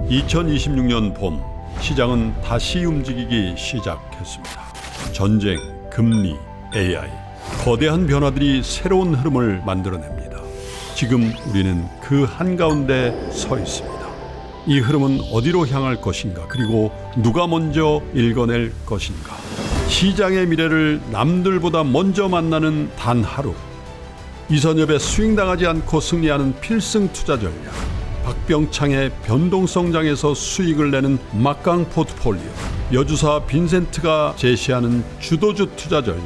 2026년 봄 시장은 다시 움직이기 시작했습니다. 전쟁, 금리, AI, 거대한 변화들이 새로운 흐름을 만들어냅니다. 지금 우리는 그 한가운데 서 있습니다. 이 흐름은 어디로 향할 것인가, 그리고 누가 먼저 읽어낼 것인가. 시장의 미래를 남들보다 먼저 만나는 단 하루. 이선엽의 스윙당하지 않고 승리하는 필승 투자 전략, 박병창의 변동성장에서 수익을 내는 막강 포트폴리오, 여주사 빈센트가 제시하는 주도주 투자 전략,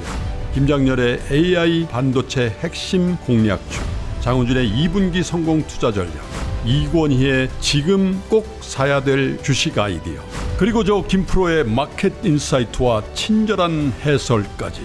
김장렬의 AI 반도체 핵심 공략주, 장훈준의 2분기 성공 투자 전략, 이권희의 지금 꼭 사야 될 주식 아이디어, 그리고 저 김프로의 마켓 인사이트와 친절한 해설까지.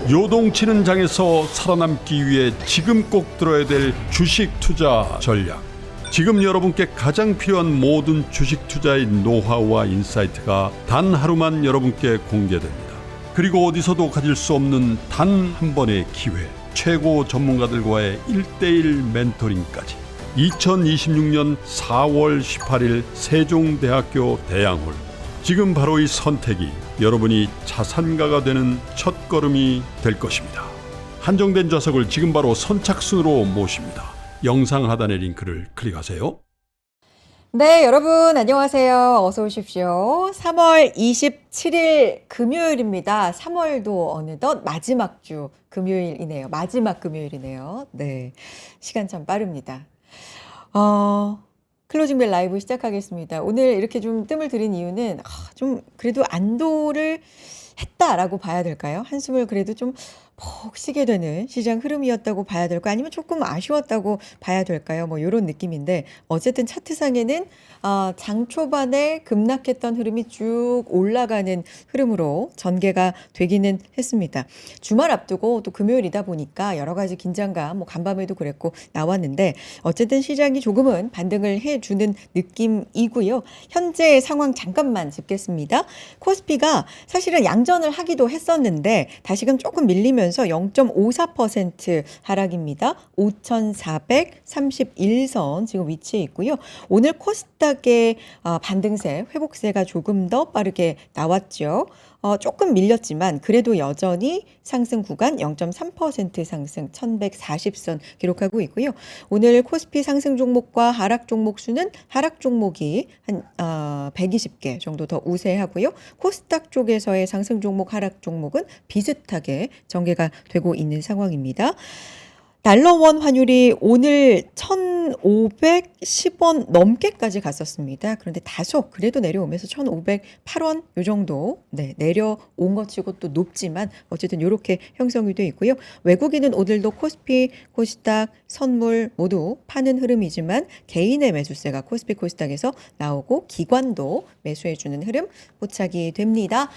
요동치는 장에서 살아남기 위해 지금 꼭 들어야 될 주식 투자 전략. 지금 여러분께 가장 필요한 모든 주식 투자의 노하우와 인사이트가 단 하루만 여러분께 공개됩니다. 그리고 어디서도 가질 수 없는 단 한 번의 기회, 최고 전문가들과의 1:1 멘토링까지. 2026년 4월 18일 세종대학교 대양홀. 지금 바로 이 선택이 여러분이 자산가가 되는 첫걸음이 될 것입니다. 한정된 좌석을 지금 바로 선착순으로 모십니다. 영상 하단의 링크를 클릭하세요. 네, 여러분 안녕하세요. 어서 오십시오. 3월 27일 금요일입니다. 3월도 어느덧 마지막 주 금요일이네요. 마지막 금요일이네요. 네, 시간 참 빠릅니다. 클로징벨 라이브 시작하겠습니다. 오늘 이렇게 좀 뜸을 들인 이유는 좀 그래도 안도를 했다라고 봐야 될까요? 한숨을 그래도 좀 푹 쉬게 되는 시장 흐름이었다고 봐야 될까요? 아니면 조금 아쉬웠다고 봐야 될까요? 뭐 이런 느낌인데, 어쨌든 차트상에는 장 초반에 급락했던 흐름이 쭉 올라가는 흐름으로 전개가 되기는 했습니다. 주말 앞두고 또 금요일이다 보니까 여러 가지 긴장감, 뭐 간밤에도 그랬고 나왔는데, 어쨌든 시장이 조금은 반등을 해주는 느낌이고요. 현재 상황 잠깐만 짚겠습니다. 코스피가 사실은 양전을 하기도 했었는데 다시금 조금 밀리면서 0.54% 하락입니다. 5,431선 지금 위치해 있고요. 오늘 코스닥의 반등세, 회복세가 조금 더 빠르게 나왔죠. 조금 밀렸지만 그래도 여전히 상승 구간 0.3% 상승 1140선 기록하고 있고요. 오늘 코스피 상승 종목과 하락 종목 수는 하락 종목이 한 120개 정도 더 우세하고요. 코스닥 쪽에서의 상승 종목, 하락 종목은 비슷하게 전개가 되고 있는 상황입니다. 달러원 환율이 오늘 1,510원 넘게까지 갔었습니다. 그런데 다소 그래도 내려오면서 1,508원 요 정도 내려온 것 치고 또 높지만 어쨌든 이렇게 형성이 되어 있고요. 외국인은 오늘도 코스피, 코스닥, 선물 모두 파는 흐름이지만 개인의 매수세가 코스피, 코스닥에서 나오고 기관도 매수해주는 흐름 포착이 됩니다.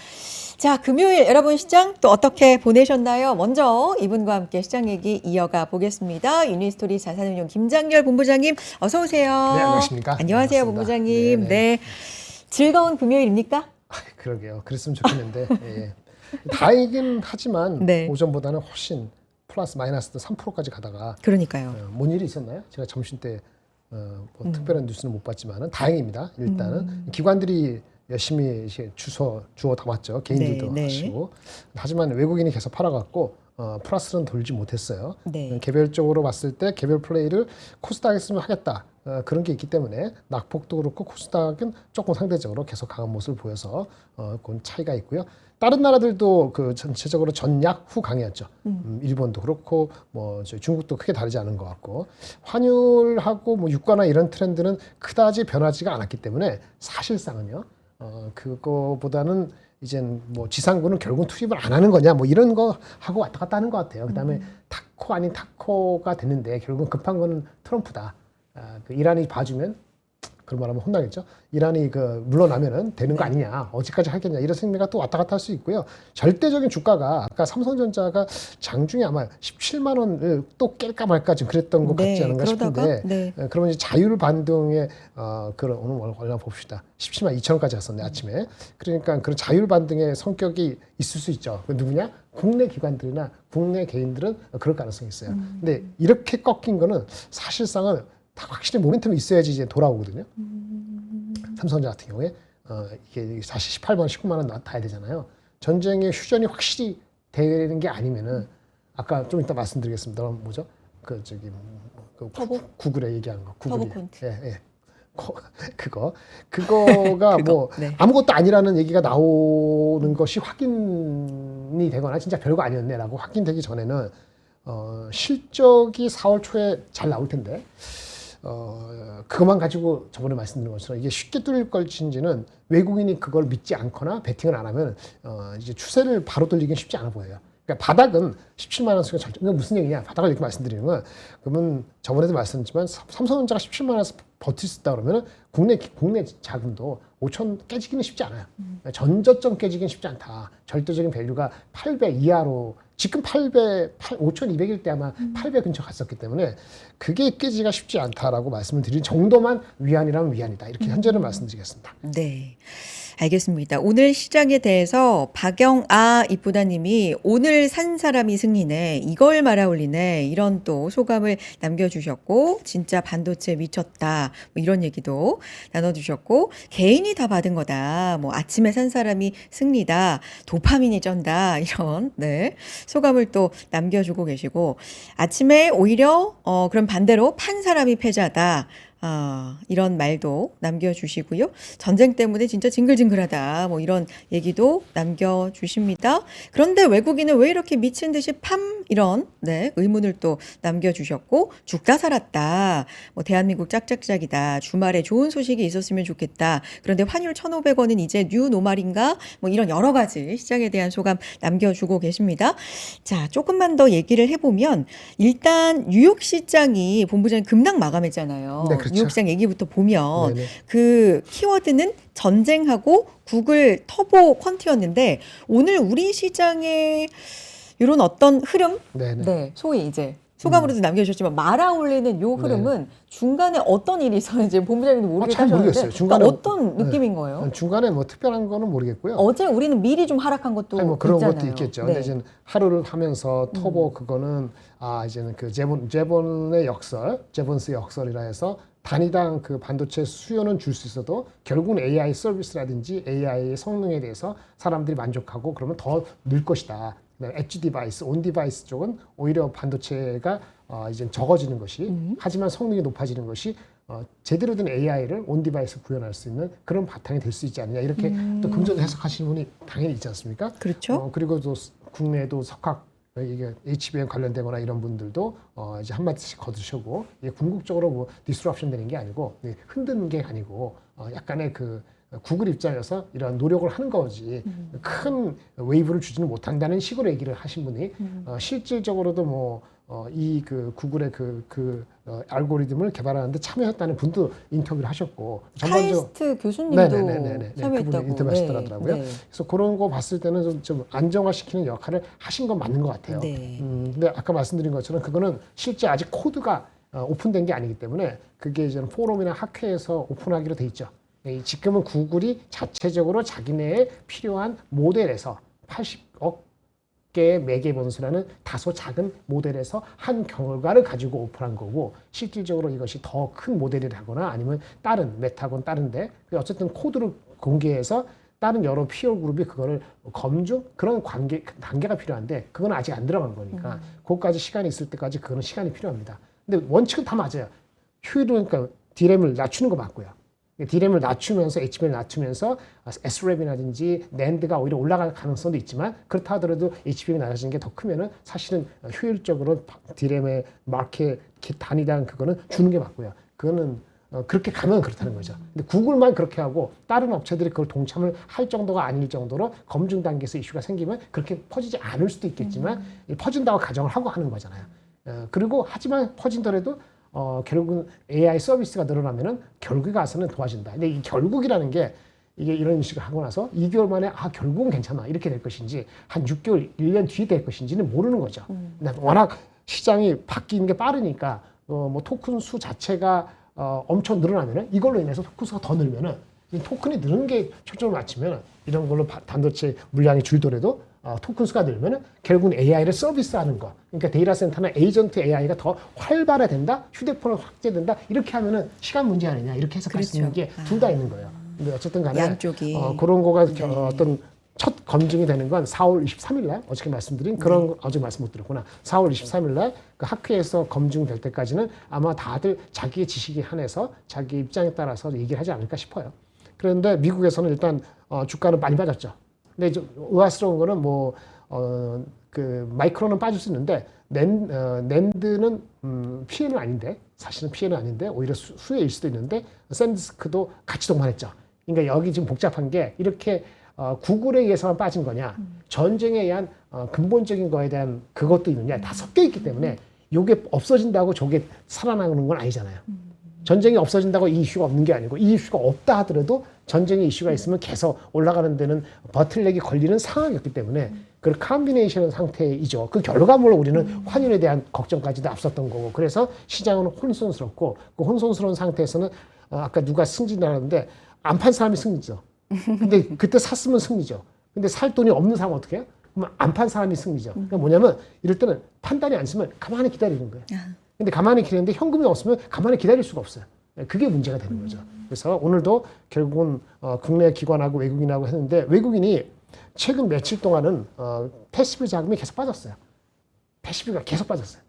자, 금요일 여러분 시장 또 어떻게 보내셨나요? 먼저 이분과 함께 시장 얘기 이어가 보겠습니다. 유니스토리 자산운용 김장렬 본부장님 어서 오세요. 네, 안녕하십니까? 안녕하세요, 반갑습니다. 본부장님. 네네. 네, 즐거운 금요일입니까? 그러게요. 그랬으면 좋겠는데 예. 다행이긴 하지만 네. 오전보다는 훨씬 플러스 마이너스도 3%까지 가다가 그러니까요. 뭔 일이 있었나요? 제가 점심 때 뭐 특별한 뉴스는 못 봤지만은 다행입니다. 일단은 기관들이 열심히 주워 담았죠. 개인들도 네, 네. 하시고. 하지만 외국인이 계속 팔아갖고 플러스는 돌지 못했어요. 네. 개별적으로 봤을 때 개별 플레이를 코스닥에 쓰면 하겠다. 그런 게 있기 때문에 낙폭도 그렇고 코스닥은 조금 상대적으로 계속 강한 모습을 보여서 그건 차이가 있고요. 다른 나라들도 그 전체적으로 전약 후 강이었죠. 일본도 그렇고 뭐 저희 중국도 크게 다르지 않은 것 같고, 환율하고 뭐 유가나 이런 트렌드는 그다지 변하지가 않았기 때문에 사실상은요. 그거보다는 이젠 뭐 지상군은 결국 투입을 안 하는 거냐 뭐 이런 거 하고 왔다 갔다 하는 것 같아요. 그다음에 타코 아닌 타코가 됐는데 결국은 급한 거는 트럼프다. 그 이란이 봐주면 그런 말하면 혼나겠죠. 이란이 물러나면은 되는 거 아니냐, 어디까지 하겠냐 이런 생각이 또 왔다 갔다 할 수 있고요. 절대적인 주가가 아까 삼성전자가 장중에 아마 17만 원을 또 깰까 말까 좀 그랬던 것 같지 않은가 싶은데, 그러면 이제 자율 반등에 오늘 얼마 봅시다. 17만 2천 원까지 갔었네 아침에. 그러니까 그런 자율 반등의 성격이 있을 수 있죠. 그 누구냐? 국내 기관들이나 국내 개인들은 그럴 가능성이 있어요. 근데 이렇게 꺾인 거는 사실상은 다 확실히 모멘텀이 있어야지 이제 돌아오거든요. 삼성전자 같은 경우에 이게 다시 18번, 19만 원 놔야 되잖아요. 전쟁의 휴전이 확실히 되는 게 아니면은 아까 좀 이따 말씀드리겠습니다. 뭐죠? 그 저기 터보? 구글에 얘기한 거. 터보 구글이. 콘트. 예. 그거가 뭐 네. 아무것도 아니라는 얘기가 나오는 것이 확인이 되거나 진짜 별거 아니었네라고 확인되기 전에는 실적이 4월 초에 잘 나올 텐데 그것만 가지고 저번에 말씀드린 것처럼 이게 쉽게 뚫릴 것인지는 외국인이 그걸 믿지 않거나 베팅을 안 하면 이제 추세를 바로 돌리긴 쉽지 않아 보여요. 그러니까 바닥은 17만 원 수가 절대. 그러니까 무슨 얘기냐? 바닥을 이렇게 말씀드리는 건 그러면 저번에도 말씀드렸지만 삼성전자가 17만 원에서 버틸 수 있다 그러면 국내 자금도 5천 깨지기는 쉽지 않아요. 전저점 깨지기는 쉽지 않다. 절대적인 밸류가 8배 이하로 지금 5,200일 때 아마 8배 근처 갔었기 때문에 그게 깨지기가 쉽지 않다라고 말씀을 드릴 정도만 위안이라면 위안이다. 이렇게 현재는 말씀드리겠습니다. 네. 알겠습니다. 오늘 시장에 대해서 박영아 이쁘다님이 오늘 산 사람이 승리네. 이걸 말아올리네. 이런 또 소감을 남겨주셨고 진짜 반도체 미쳤다. 뭐 이런 얘기도 나눠주셨고 개인이 다 받은 거다. 뭐 아침에 산 사람이 승리다. 도파민이 쩐다. 이런 네 소감을 또 남겨주고 계시고 아침에 오히려 그럼 반대로 판 사람이 패자다. 이런 말도 남겨주시고요. 전쟁 때문에 진짜 징글징글하다. 뭐 이런 얘기도 남겨주십니다. 그런데 외국인은 왜 이렇게 미친 듯이 이런 네, 의문을 또 남겨주셨고 죽다 살았다. 뭐 대한민국 짝짝짝이다. 주말에 좋은 소식이 있었으면 좋겠다. 그런데 환율 1,500원은 이제 뉴 노말인가? 뭐 이런 여러 가지 시장에 대한 소감 남겨주고 계십니다. 자, 조금만 더 얘기를 해보면 일단 뉴욕 시장이 본부장 급락 마감했잖아요. 네, 그렇죠. 뉴욕 시장 얘기부터 보면 네네. 그 키워드는 전쟁하고 구글 터보 퀀트였는데 오늘 우리 시장에 이런 어떤 흐름, 네네. 네, 소위 이제 소감으로도 남겨주셨지만 말아올리는 요 흐름은 중간에 어떤 일이 있었는지 본부장님도 잘 모르겠다셨는데 모르겠어요. 중간에 어떤 느낌인 거예요? 중간에 뭐 특별한 거는 모르겠고요. 어제 우리는 미리 좀 하락한 것도 아니 뭐 그런 있잖아요. 것도 있겠죠. 네. 근데 이제 하루를 하면서 터보 그거는 이제는 그 제본의 역설, 제본스의 역설이라 해서 단위당 그 반도체 수요는 줄 수 있어도 결국은 AI 서비스라든지 AI의 성능에 대해서 사람들이 만족하고 그러면 더 늘 것이다. 엣지 디바이스, 온 디바이스 쪽은 오히려 반도체가 이제 적어지는 것이 하지만 성능이 높아지는 것이 제대로 된 AI를 온 디바이스 구현할 수 있는 그런 바탕이 될 수 있지 않느냐 이렇게 또 긍정 해석하시는 분이 당연히 있지 않습니까? 그렇죠. 그리고 또 국내에도 석학 이게 HBM 관련되거나 이런 분들도 이제 한마디씩 거두시고 이게 궁극적으로 뭐 디스럽션 되는 게 아니고 흔드는 게 아니고 약간의 그 구글 입장에서 이런 노력을 하는 거지 큰 웨이브를 주지는 못한다는 식으로 얘기를 하신 분이 실질적으로도 뭐 이 그 구글의 알고리즘을 개발하는데 참여했다는 분도 인터뷰를 하셨고 카이스트 교수님도 참여했다고. 그분이 인터뷰 하더라고요. 네. 그래서 그런 거 봤을 때는 좀 안정화시키는 역할을 하신 건 맞는 것 같아요. 네. 근데 아까 말씀드린 것처럼 그거는 실제 아직 코드가 오픈된 게 아니기 때문에 그게 이제 포럼이나 학회에서 오픈하기로 돼 있죠. 지금은 구글이 자체적으로 자기네에 필요한 모델에서 80억 개의 매개 번수라는 다소 작은 모델에서 한 결과를 가지고 오픈한 거고 실질적으로 이것이 더 큰 모델이라거나 아니면 다른 메타건 다른데 어쨌든 코드를 공개해서 다른 여러 피어 그룹이 그거를 검증 그런 단계가 필요한데 그건 아직 안 들어간 거니까 그것까지 시간이 있을 때까지 그거는 시간이 필요합니다. 근데 원칙은 다 맞아요. 효율은 그러니까 D램을 낮추는 거 맞고요. D램을 낮추면서 HBM을 낮추면서 SRAM이라든지 NAND가 오히려 올라갈 가능성도 있지만 그렇다 하더라도 HBM이 낮아지는 게 더 크면은 사실은 효율적으로 D램의 마켓 단위당 그거는 주는 게 맞고요. 그거는 그렇게 가면 그렇다는 거죠. 근데 구글만 그렇게 하고 다른 업체들이 그걸 동참을 할 정도가 아닐 정도로 검증 단계에서 이슈가 생기면 그렇게 퍼지지 않을 수도 있겠지만 퍼진다고 가정을 하고 하는 거잖아요. 그리고 하지만 퍼진더라도 결국은 AI 서비스가 늘어나면은 결국에 가서는 도와준다. 근데 이 결국이라는 게 이게 이런 식으로 하고 나서 2개월 만에 결국은 괜찮아 이렇게 될 것인지 한 6개월, 1년 뒤에 될 것인지는 모르는 거죠. 워낙 시장이 바뀌는 게 빠르니까 뭐 토큰 수 자체가 엄청 늘어나면은 이걸로 인해서 토큰 수가 더 늘면은 이 토큰이 느는 게 초점을 맞추면 이런 걸로 반도체 물량이 줄더라도 토큰 수가 늘면은 결국은 AI를 서비스하는 거. 그러니까 데이터 센터나 에이전트 AI가 더 활발해진다, 휴대폰을 확대된다 이렇게 하면은 시간 문제 아니냐 이렇게 해석할 수 있는 게 둘 다 있는 거예요. 근데 어쨌든 간에 양쪽이. 그런 거가 네. 어떤 첫 검증이 되는 건 4월 23일 날 어저께 말씀드린 그런 어제 말씀 못 드렸구나. 4월 23일 날 그 학회에서 검증될 때까지는 아마 다들 자기의 지식에 한해서 자기 입장에 따라서 얘기를 하지 않을까 싶어요. 그런데 미국에서는 일단 주가는 많이 빠졌죠. 근데 좀 의아스러운 거는 그 마이크론은 빠질 수 있는데 낸드는 피해는 아닌데 사실은 피해는 아닌데 오히려 수혜일 수도 있는데 샌디스크도 같이 동반했죠. 그러니까 여기 지금 복잡한 게 이렇게 구글에 의해서만 빠진 거냐 전쟁에 의한 근본적인 거에 대한 그것도 있느냐 다 섞여 있기 때문에 이게 없어진다고 저게 살아나는 건 아니잖아요. 전쟁이 없어진다고 이 이슈가 없는 게 아니고 이 이슈가 없다 하더라도 전쟁의 이슈가 있으면 계속 올라가는 데는 버틀렉이 걸리는 상황이었기 때문에 그 컴비네이션 상태이죠. 그 결과물로 우리는 환율에 대한 걱정까지도 앞섰던 거고 그래서 시장은 혼선스럽고 그 혼선스러운 상태에서는 아까 누가 승진하는데 안 판 사람이 승리죠. 근데 그때 샀으면 승리죠. 근데 살 돈이 없는 사람은 어떻게 해요? 그럼 안 판 사람이 승리죠. 그러니까 뭐냐면 이럴 때는 판단이 안 쓰면 가만히 기다리는 거예요. 근데 가만히 기다리는데 현금이 없으면 가만히 기다릴 수가 없어요. 그게 문제가 되는 거죠. 그래서 오늘도 결국은 국내 기관하고 외국인하고 했는데 외국인이 최근 며칠 동안은 패시브 자금이 계속 빠졌어요. 패시브가 계속 빠졌어요.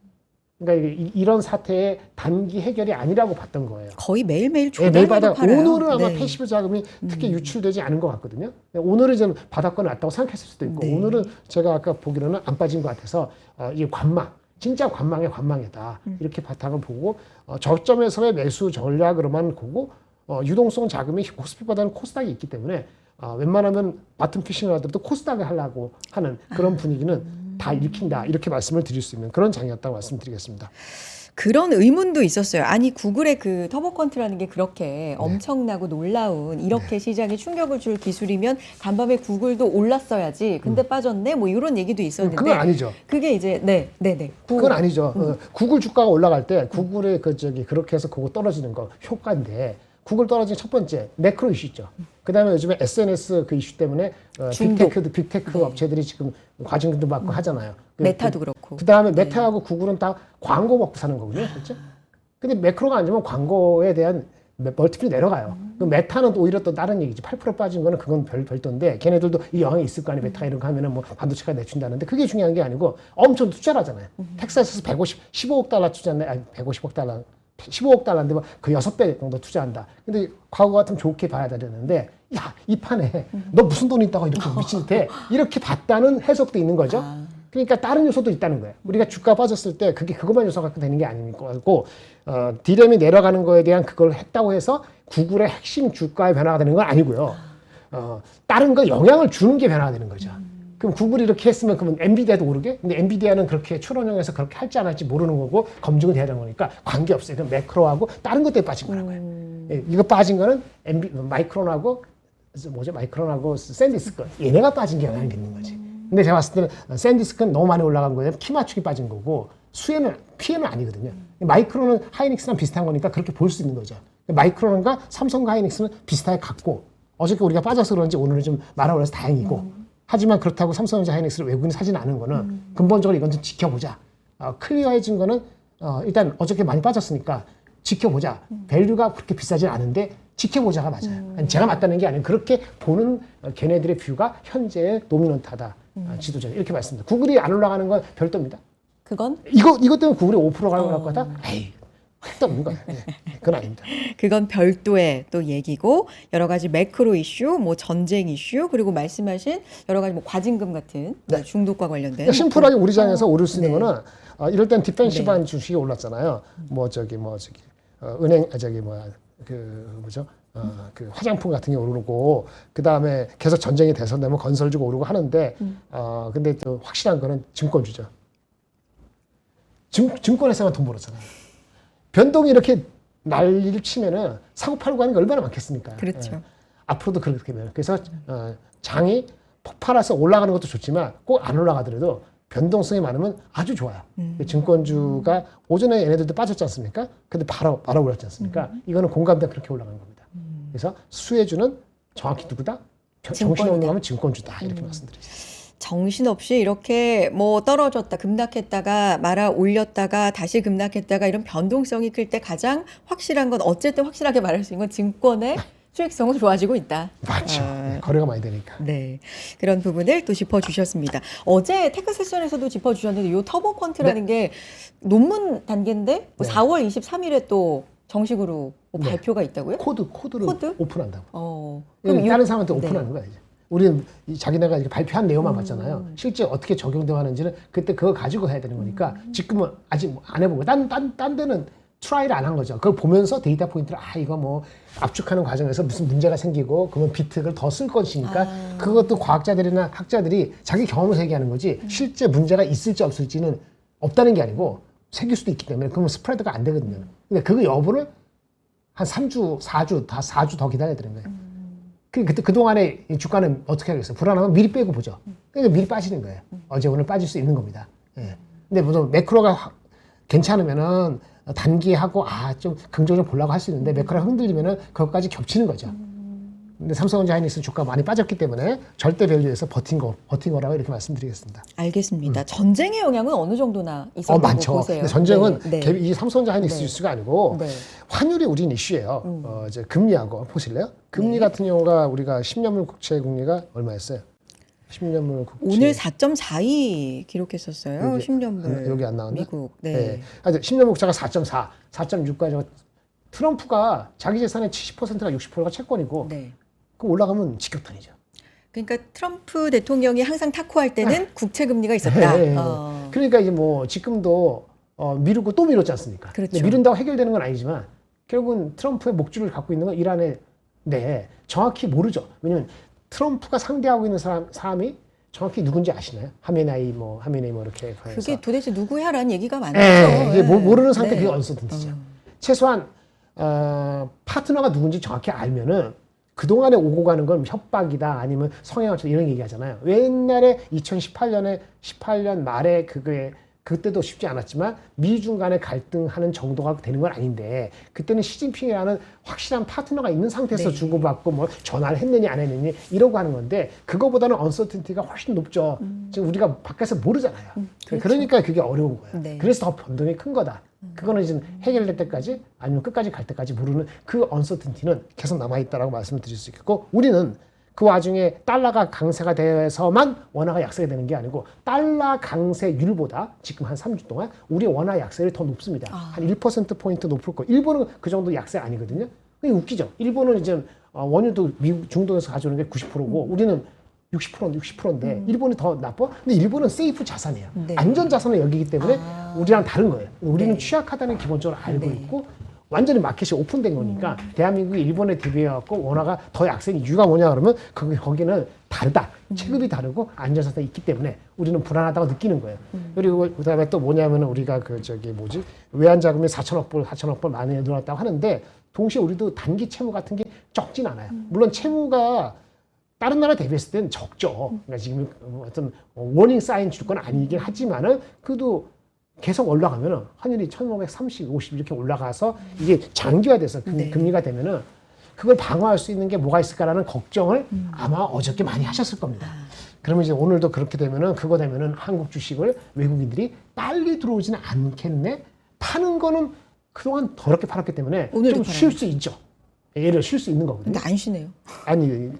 그러니까 이런 사태의 단기 해결이 아니라고 봤던 거예요. 거의 매일매일 네, 매일 조단위로 팔아요. 오늘은 아마 네. 패시브 자금이 특히 유출되지 않은 것 같거든요. 오늘은 좀 바닥권에 왔다고 생각했을 수도 있고 네. 오늘은 제가 아까 보기로는 안 빠진 것 같아서 이게 관망, 진짜 관망이다. 이렇게 바탕을 보고 저점에서의 매수 전략으로만 보고 유동성 자금이 코스피보다는 코스닥이 있기 때문에 웬만하면 바텀 피싱을 하더라도 코스닥을 하려고 하는 그런 분위기는 다 일으킨다 이렇게 말씀을 드릴 수 있는 그런 장이었다고 말씀드리겠습니다. 그런 의문도 있었어요. 아니 구글의 그 터보컨트라는 게 그렇게 엄청나고 놀라운 이렇게 시장에 충격을 줄 기술이면 간밤에 구글도 올랐어야지. 근데 빠졌네. 뭐 이런 얘기도 있었는데 그건 아니죠. 그게 이제 네. 그건 아니죠. 구글 주가가 올라갈 때 구글의 그렇게 해서 그거 떨어지는 거 효과인데 구글 떨어진 첫 번째 매크로 이슈 있죠. 그다음에 요즘에 SNS 그 이슈 때문에 빅테크 업체들이 지금 과징금도 받고 하잖아요. 메타도 그렇고. 그다음에 메타하고 구글은 다 광고 먹고 사는 거거든요, 실제. 근데 매크로가 안 좋으면 광고에 대한 멀티플이 내려가요. 그 메타는 또 오히려 또 다른 얘기지. 8% 빠진 거는 그건 별도인데 걔네들도 이 영향이 있을 거 아니에요. 메타 이런 거 하면은 뭐 반도체가 내준다는데 그게 중요한 게 아니고 엄청 투자를 하잖아요. 텍사스에서 15억 달러 투자했네. 아니 150억 달러. 15억 달러인데 그 6배 정도 투자한다. 근데 과거 같으면 좋게 봐야 되는데 야, 이 판에 너 무슨 돈이 있다고 이렇게 미친 듯해. 이렇게 봤다는 해석도 있는 거죠. 그러니까 다른 요소도 있다는 거예요. 우리가 주가 빠졌을 때 그게 그것만 요소가 되는 게 아니니까 디램이 내려가는 거에 대한 그걸 했다고 해서 구글의 핵심 주가의 변화가 되는 건 아니고요. 다른 거 영향을 주는 게 변화가 되는 거죠. 그럼 구글이 이렇게 했으면 그러면 엔비디아도 오르게? 근데 엔비디아는 그렇게 추론형에서 그렇게 할지 안 할지 모르는 거고 검증은 돼야 되는 거니까 관계없어요. 그럼 매크로하고 다른 것 때문에 빠진 거란 거예요. 예, 이거 빠진 거는 마이크론하고 샌디스크 얘네가 빠진 게 영향이 있는 거지. 근데 제가 봤을 때는 샌디스크는 너무 많이 올라간 거예요. 키 맞추기 빠진 거고 피해는 아니거든요. 마이크론은 하이닉스랑 비슷한 거니까 그렇게 볼 수 있는 거죠. 마이크론과 삼성과 하이닉스는 비슷하게 같고 어저께 우리가 빠져서 그런지 오늘은 좀 말아올라서 다행이고 하지만 그렇다고 삼성전자 하이닉스를 외국인이 사지는 않은 거는 근본적으로 이건 좀 지켜보자. 클리어해진 거는 일단 어저께 많이 빠졌으니까 지켜보자. 밸류가 그렇게 비싸진 않은데 지켜보자가 맞아요. 아니, 제가 맞다는 게 아니고 그렇게 보는 걔네들의 뷰가 현재의 도미넌트하다. 지도자 이렇게 말씀드립니다. 구글이 안 올라가는 건 별도입니다. 그건 이것 때문에 구글이 5% 갈 거다? 에이, 핵도 없는 거예요. 네, 그건 아닙니다. 그건 별도의 또 얘기고 여러 가지 매크로 이슈, 뭐 전쟁 이슈 그리고 말씀하신 여러 가지 뭐 과징금 같은 네. 중독과 관련된 그러니까 심플하게 우리 장에서 오를 수 있는 네. 거는 이럴 땐 디펜시브한 네. 주식이 올랐잖아요. 은행 그 화장품 같은 게 오르고 그 다음에 계속 전쟁이 대선되면 건설주가 오르고 하는데 근데 또 확실한 거는 증권주죠. 증권회사만 돈 벌었잖아요. 변동이 이렇게 난리를 치면은 사고 팔고 하는 게 얼마나 많겠습니까? 그렇죠. 예. 앞으로도 그렇게 되면 그래서 장이 폭발해서 올라가는 것도 좋지만 꼭 안 올라가더라도 변동성이 많으면 아주 좋아요. 증권주가 오전에 얘네들도 빠졌지 않습니까? 근데 바로 올랐지 않습니까? 이거는 공감대 그렇게 올라가는 겁니다. 그래서 수혜주는 정확히 누구다? 정신없는 거면 증권주다 이렇게 말씀드리겠습니다. 정신없이 이렇게 뭐 떨어졌다 급락했다가 말아 올렸다가 다시 급락했다가 이런 변동성이 클 때 가장 확실한 건 어쨌든 확실하게 말할 수 있는 건 증권의 수익성은 좋아지고 있다. 맞죠. 네, 거래가 많이 되니까. 네, 그런 부분을 또 짚어주셨습니다. 어제 테크 세션에서도 짚어주셨는데 이 터보 퀀트라는 게 논문 단계인데 뭐 네. 4월 23일에 또 정식으로 뭐 네. 발표가 있다고요? 코드를 코드? 오픈한다고. 그럼 다른 사람한테 네. 오픈하는 거야 이제. 우리는 자기네가 이렇게 발표한 내용만 봤잖아요. 실제 어떻게 적용되는지는 그때 그거 가지고 해야 되는 거니까 지금은 아직 안 해보고 딴 데는 트라이를 안 한 거죠. 그걸 보면서 데이터 포인트를 이거 뭐 압축하는 과정에서 무슨 문제가 생기고 그러면 비트를 더 쓸 것이니까 그것도 과학자들이나 학자들이 자기 경험을 얘기하는 거지 실제 문제가 있을지 없을지는 없다는 게 아니고 생길 수도 있기 때문에 그러면 스프레드가 안 되거든요. 근데 그 여부를 한 3주, 4주 더 기다려야 되는 거예요. 그동안에 주가는 어떻게 하겠어요? 불안하면 미리 빼고 보죠. 그러니까 미리 빠지는 거예요. 어제 오늘 빠질 수 있는 겁니다. 예. 근데 무슨 매크로가 괜찮으면은 단기하고 좀 긍정적으로 보려고 할 수 있는데 매크로가 흔들리면은 그것까지 겹치는 거죠. 근데 삼성전자 하이닉스 주가 많이 빠졌기 때문에 절대 밸류에서 버틴 거라고 이렇게 말씀드리겠습니다. 알겠습니다. 전쟁의 영향은 어느 정도나 있었다고 많죠. 보세요? 근데 전쟁은 네. 이 삼성전자 하이닉스 네. 이슈가 아니고 네. 환율이 우린 이슈예요. 이제 금리하고 보실래요? 금리 네. 같은 경우가 우리가 10년물 국채 금리가 얼마였어요? 10년물 국채 오늘 4.42 기록했었어요. 여기, 10년물 여기 안 나왔나? 미국. 네. 네. 하여튼 10년 국채가 4.4, 4.6까지 트럼프가 자기 재산의 70%가 60%가 채권이고 네. 그 올라가면 직격탄이죠. 그러니까 트럼프 대통령이 항상 탁구할 때는 국채 금리가 있었다. 네. 그러니까 이제 뭐 지금도 미루고 또 미뤘지 않습니까? 그렇죠. 근데 미룬다고 해결되는 건 아니지만 결국은 트럼프의 목줄을 갖고 있는 건 이란인데 정확히 모르죠. 왜냐면 트럼프가 상대하고 있는 사람이 정확히 누군지 아시나요? 하메네이 뭐 이렇게 해서. 그게 도대체 누구야라는 얘기가 많았죠. 이게 네. 모르는 상태 네. 그게 언서튼티죠. 최소한 파트너가 누군지 정확히 알면은 그동안에 오고 가는 건 협박이다 아니면 성향처럼 이런 얘기하잖아요. 옛날에 18년 말에 그때도 쉽지 않았지만 미중 간의 갈등하는 정도가 되는 건 아닌데 그때는 시진핑이라는 확실한 파트너가 있는 상태에서 네. 주고받고 뭐 전화를 했느니 안 했느니 이러고 하는 건데 그거보다는 언서튼티가 훨씬 높죠. 지금 우리가 밖에서 모르잖아요. 그렇죠. 그러니까 그게 어려운 거예요. 네. 그래서 더 변동이 큰 거다. 그거는 이제 해결될 때까지 아니면 끝까지 갈 때까지 모르는 그 언서튼티는 계속 남아있다라고 말씀을 드릴 수 있겠고 우리는 그 와중에 달러가 강세가 돼서만 원화가 약세가 되는 게 아니고 달러 강세율보다 지금 한 3주 동안 우리 원화 약세율이 더 높습니다. 한 1%포인트 높을 거. 일본은 그 정도 약세 아니거든요. 그게 웃기죠. 일본은 이제 원유도 미국 중동에서 가져오는 게 90%고 우리는 60%인데 일본이 더 나빠? 근데 일본은 세이프 자산이에요. 네. 안전 자산을 여기기 때문에 우리랑 다른 거예요. 우리는 네. 취약하다는 기본적으로 알고 네. 있고 완전히 마켓이 오픈된 거니까 대한민국이 일본에 대비해갖고 원화가 더 약세인 이유가 뭐냐 그러면 거기는 다르다. 체급이 다르고 안전사상이 있기 때문에 우리는 불안하다고 느끼는 거예요. 그리고 그다음에 또 뭐냐면은 우리가 외환자금이 4천억 불 많이 늘어났다고 하는데 동시에 우리도 단기 채무 같은 게 적진 않아요. 물론 채무가 다른 나라 대비했을 때는 적죠. 그러니까 지금 어떤 워닝 사인 줄 건 아니긴 하지만은 그래도 계속 올라가면은 환율이 1,530, 50 이렇게 올라가서 이게 장기화돼서 네. 금리가 되면은 그걸 방어할 수 있는 게 뭐가 있을까라는 걱정을 아마 어저께 많이 하셨을 겁니다. 그러면 이제 오늘도 그렇게 되면은 그거 되면은 한국 주식을 외국인들이 빨리 들어오지는 않겠네. 파는 거는 그동안 더럽게 팔았기 때문에 오늘도 좀 쉴 수 있죠. 얘를 쉴 수 있는 거거든요. 근데 안 쉬네요. 아니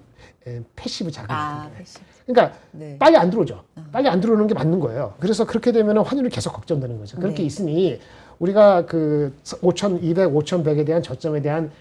패시브 자금. 패시브. 그러니까 네. 빨리 안 들어오죠. 빨리 안 들어오는 게 맞는 거예요. 그래서 그렇게 되면 환율이 계속 걱정되는 거죠. 그렇게 네. 있으니 우리가 그 5,200, 5,100에 대한 저점에 대한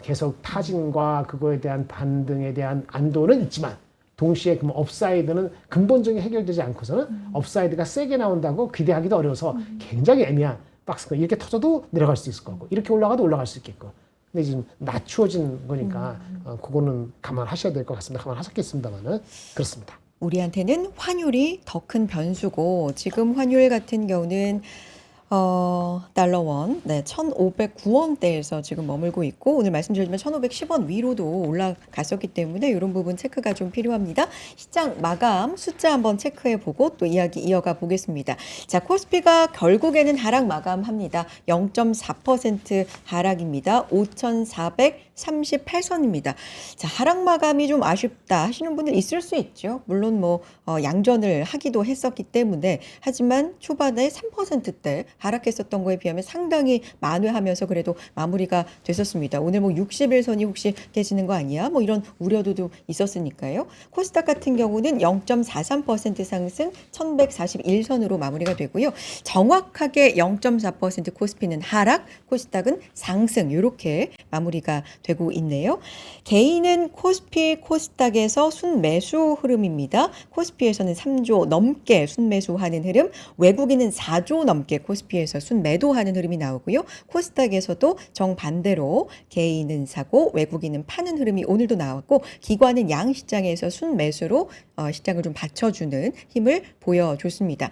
계속 타진과 그거에 대한 반등에 대한 안도는 있지만 동시에 그럼 업사이드는 근본적인 해결되지 않고서는 업사이드가 세게 나온다고 기대하기도 어려워서 굉장히 애매한 박스가 이렇게 터져도 내려갈 수 있을 거고 이렇게 올라가도 올라갈 수 있겠고 근데 지금 낮추어진 거니까 그거는 감안하셔야 될 것 같습니다. 감안하셨겠습니다만은 그렇습니다. 우리한테는 환율이 더 큰 변수고 지금 환율 같은 경우는 달러원 1,509원대에서 지금 머물고 있고 오늘 말씀드렸지만 1,510원 위로도 올라갔었기 때문에 이런 부분 체크가 좀 필요합니다. 시장 마감 숫자 한번 체크해 보고 또 이야기 이어가 보겠습니다. 자, 코스피가 결국에는 하락 마감합니다. 0.4% 하락입니다. 5,400 38선입니다. 자, 하락 마감이 좀 아쉽다 하시는 분들 있을 수 있죠. 물론 뭐 양전을 하기도 했었기 때문에 하지만 초반에 3%대 하락했었던 거에 비하면 상당히 만회하면서 그래도 마무리가 됐었습니다. 오늘 뭐 60일선이 혹시 깨지는 거 아니야? 뭐 이런 우려도 좀 있었으니까요. 코스닥 같은 경우는 0.43% 상승 1141선으로 마무리가 되고요. 정확하게 0.4% 코스피는 하락, 코스닥은 상승 이렇게 마무리가 되고 있네요. 개인은 코스피, 코스닥에서 순매수 흐름입니다. 코스피에서는 3조 넘게 순매수하는 흐름, 외국인은 4조 넘게 코스피에서 순매도하는 흐름이 나오고요. 코스닥에서도 정반대로 개인은 사고 외국인은 파는 흐름이 오늘도 나왔고 기관은 양시장에서 순매수로 시장을 좀 받쳐주는 힘을 보여줬습니다.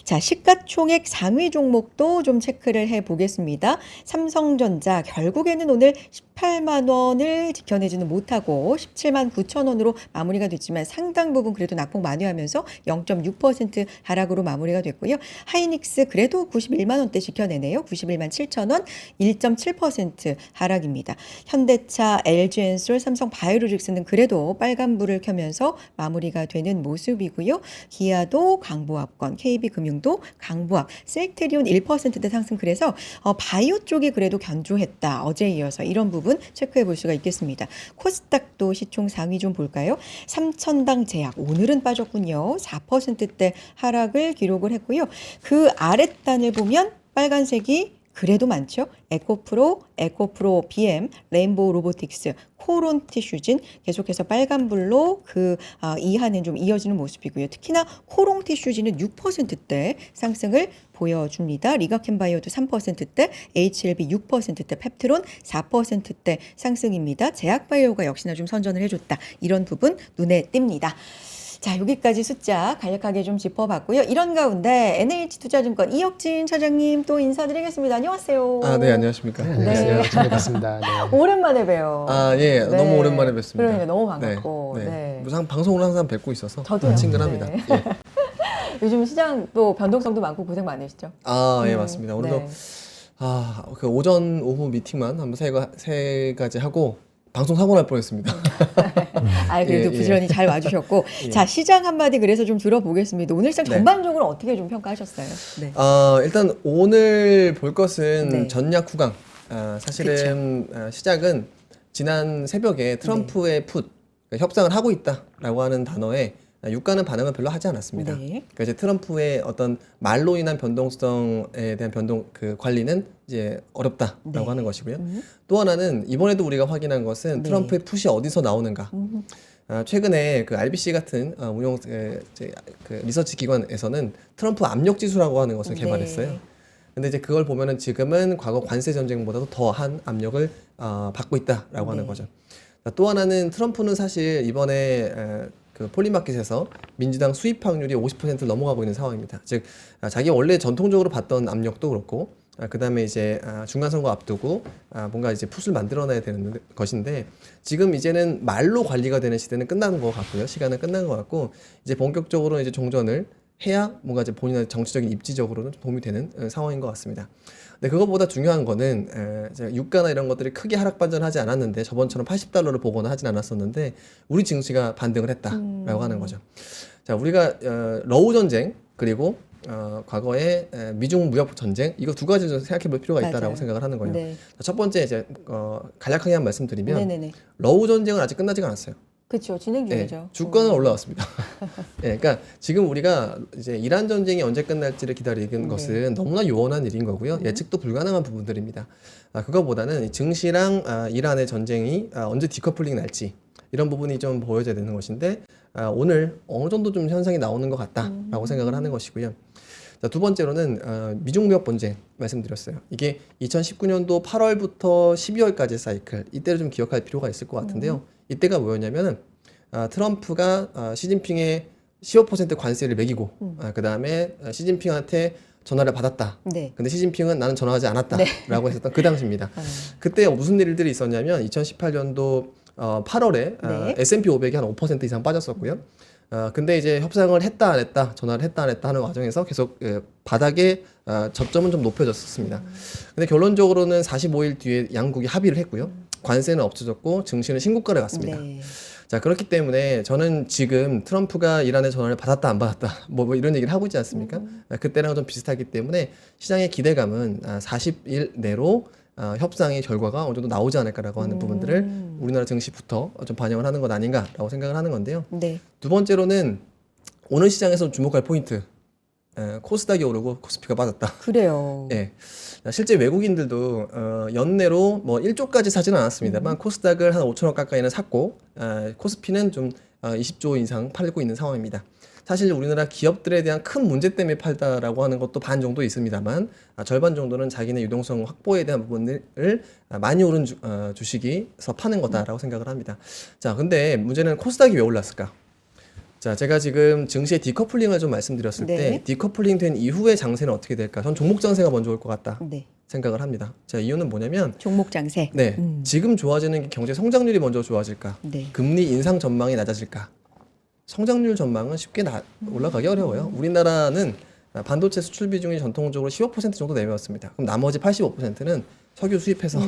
자, 시가총액 상위 종목도 좀 체크를 해보겠습니다. 삼성전자 결국에는 오늘 18만 원을 지켜내지는 못하고 17만 9천 원으로 마무리가 됐지만 상당 부분 그래도 낙폭 만회하면서 0.6% 하락으로 마무리가 됐고요. 하이닉스 그래도 91만 원대 지켜내네요. 91만 7천 원 1.7% 하락입니다. 현대차, LG엔솔, 삼성바이오로직스는 그래도 빨간불을 켜면서 마무리가 되는 모습이고요. 기아도 강보합권, KB금융도 강보합, 셀트리온 1%대 상승 그래서 바이오 쪽이 그래도 견조했다. 어제에 이어서 이런 부분 체크해 볼 수가 있겠습니다. 코스닥도 시총 상위 좀 볼까요? 삼천당 제약 오늘은 빠졌군요. 4%대 하락을 기록을 했고요. 그 아랫단을 보면 빨간색이 그래도 많죠. 에코프로, 에코프로 BM, 레인보우 로보틱스, 코론 티슈진 계속해서 빨간불로 그 이하는 좀 이어지는 모습이고요. 특히나 코롱 티슈진은 6%대 상승을 보여줍니다. 리가켄바이오도 3%대, HLB 6%대, 펩트론 4%대 상승입니다. 제약바이오가 역시나 좀 선전을 해줬다. 이런 부분 눈에 띕니다. 자, 여기까지 숫자 간략하게 좀 짚어봤고요. 이런 가운데 NH투자증권 이혁진 차장님 또 인사드리겠습니다. 안녕하세요. 아, 네, 안녕하십니까. 네, 안녕하세요. 잘 뵙겠습니다. 네. 오랜만에 봬요. 아, 예, 네. 너무 오랜만에 뵙습니다. 그러니까 너무 반갑고. 네, 네. 네. 무슨 방송을 항상 뵙고 있어서 저도요. 친근합니다. 네. 예. 요즘 시장 또 변동성도 많고 고생 많으시죠? 아, 예, 맞습니다. 오늘도 네. 그 오전 오후 미팅만 한번 세 가지 하고 방송 사고 날 뻔했습니다. 아, 그래도 예, 부지런히 잘 와주셨고. 예. 자, 시장 한마디 그래서 좀 들어보겠습니다. 오늘 시장 네. 전반적으로 어떻게 좀 평가하셨어요? 네. 일단 오늘 볼 것은 네. 전략 후강. 사실은 시작은 지난 새벽에 트럼프의 풋, 그러니까 협상을 하고 있다라고 하는 단어에 유가는 반응을 별로 하지 않았습니다. 네. 그러니까 이제 트럼프의 어떤 말로 인한 변동성에 대한 그 관리는 이제 어렵다라고 네. 하는 것이고요. 또 하나는 이번에도 우리가 확인한 것은 네. 트럼프의 풋이 어디서 나오는가. 최근에 그 RBC 같은 그 리서치 기관에서는 트럼프 압력 지수라고 하는 것을 네. 개발했어요. 근데 이제 그걸 보면은 지금은 과거 관세 전쟁보다도 더한 압력을 받고 있다라고 하는 네. 거죠. 또 하나는 트럼프는 사실 이번에 그 폴리마켓에서 민주당 수입 확률이 50%를 넘어가고 있는 상황입니다. 즉 자기 원래 전통적으로 받던 압력도 그렇고 그다음에 이제 중간 선거 앞두고 뭔가 이제 풋을 만들어내야 되는 것인데 지금 이제는 말로 관리가 되는 시대는 끝나는 것 같고요. 시간은 끝난 것 같고 이제 본격적으로 이제 종전을 해야 뭔가 이제 본인의 정치적인 입지적으로는 좀 도움이 되는 상황인 것 같습니다. 근데 그것보다 중요한 거는 유가나 이런 것들이 크게 하락 반전하지 않았는데 저번처럼 $80를 보거나 하진 않았었는데 우리 증시가 반등을 했다라고 하는 거죠. 자, 우리가 러우 전쟁 그리고 과거에 미중 무역 전쟁 이거 두 가지를 좀 생각해 볼 필요가 있다라고 맞아요. 생각을 하는 거예요. 네. 자, 첫 번째 이제 간략하게 한 말씀드리면 네네네. 러우 전쟁은 아직 끝나지가 않았어요. 그렇죠. 진행 네, 중이죠. 주가는 올라왔습니다. 네, 그러니까 지금 우리가 이제 이란 전쟁이 언제 끝날지를 기다리는 것은 너무나 요원한 일인 거고요. 예측도 불가능한 부분들입니다. 그거보다는 이 증시랑 이란의 전쟁이 언제 디커플링 날지 이런 부분이 좀 보여져야 되는 것인데 오늘 어느 정도 좀 현상이 나오는 것 같다라고 생각을 하는 것이고요. 자, 두 번째로는 미중 무역 분쟁 말씀드렸어요. 이게 2019년도 8월부터 12월까지 사이클 이때를 좀 기억할 필요가 있을 것 같은데요. 이때가 뭐였냐면은 트럼프가 시진핑의 15% 관세를 매기고 그 다음에 시진핑한테 전화를 받았다. 네. 근데 시진핑은 나는 전화하지 않았다라고 했었던 그 당시입니다. 아. 그때 무슨 일들이 있었냐면 2018년도 8월에 네. S&P 500이 한 5% 이상 빠졌었고요. 근데 이제 협상을 했다 안 했다, 전화를 했다 안 했다 하는 과정에서 계속 바닥에 접점은 좀 높여졌었습니다. 근데 결론적으로는 45일 뒤에 양국이 합의를 했고요. 관세는 없어졌고 증시는 신고가를 갔습니다. 네. 자, 그렇기 때문에 저는 지금 트럼프가 이란의 전화를 받았다 안 받았다 뭐 이런 얘기를 하고 있지 않습니까? 그때랑 좀 비슷하기 때문에 시장의 기대감은 40일 내로 협상의 결과가 어느 정도 나오지 않을까라고 하는 부분들을 우리나라 증시부터 좀 반영을 하는 것 아닌가라고 생각을 하는 건데요. 네. 두 번째로는 오늘 시장에서 주목할 포인트. 코스닥이 오르고 코스피가 빠졌다. 그래요. 예. 실제 외국인들도 연내로 뭐 1조까지 사지는 않았습니다만 코스닥을 한 5천억 가까이는 샀고 코스피는 좀 20조 이상 팔고 있는 상황입니다. 사실 우리나라 기업들에 대한 큰 문제 때문에 팔다라고 하는 것도 반 정도 있습니다만 절반 정도는 자기네 유동성 확보에 대한 부분을 많이 오른 주식이서 파는 거다라고 생각을 합니다. 자, 근데 문제는 코스닥이 왜 올랐을까? 자, 제가 지금 증시의 디커플링을 좀 말씀드렸을 네. 때 디커플링 된 이후의 장세는 어떻게 될까? 전 종목 장세가 먼저 올 것 같다 네. 생각을 합니다. 자, 이유는 뭐냐면 종목 장세. 네, 지금 좋아지는 게 경제 성장률이 먼저 좋아질까? 네. 금리 인상 전망이 낮아질까? 성장률 전망은 쉽게 올라가기 어려워요. 우리나라는 반도체 수출 비중이 전통적으로 15% 정도 내려왔습니다. 그럼 나머지 85%는 석유 수입해서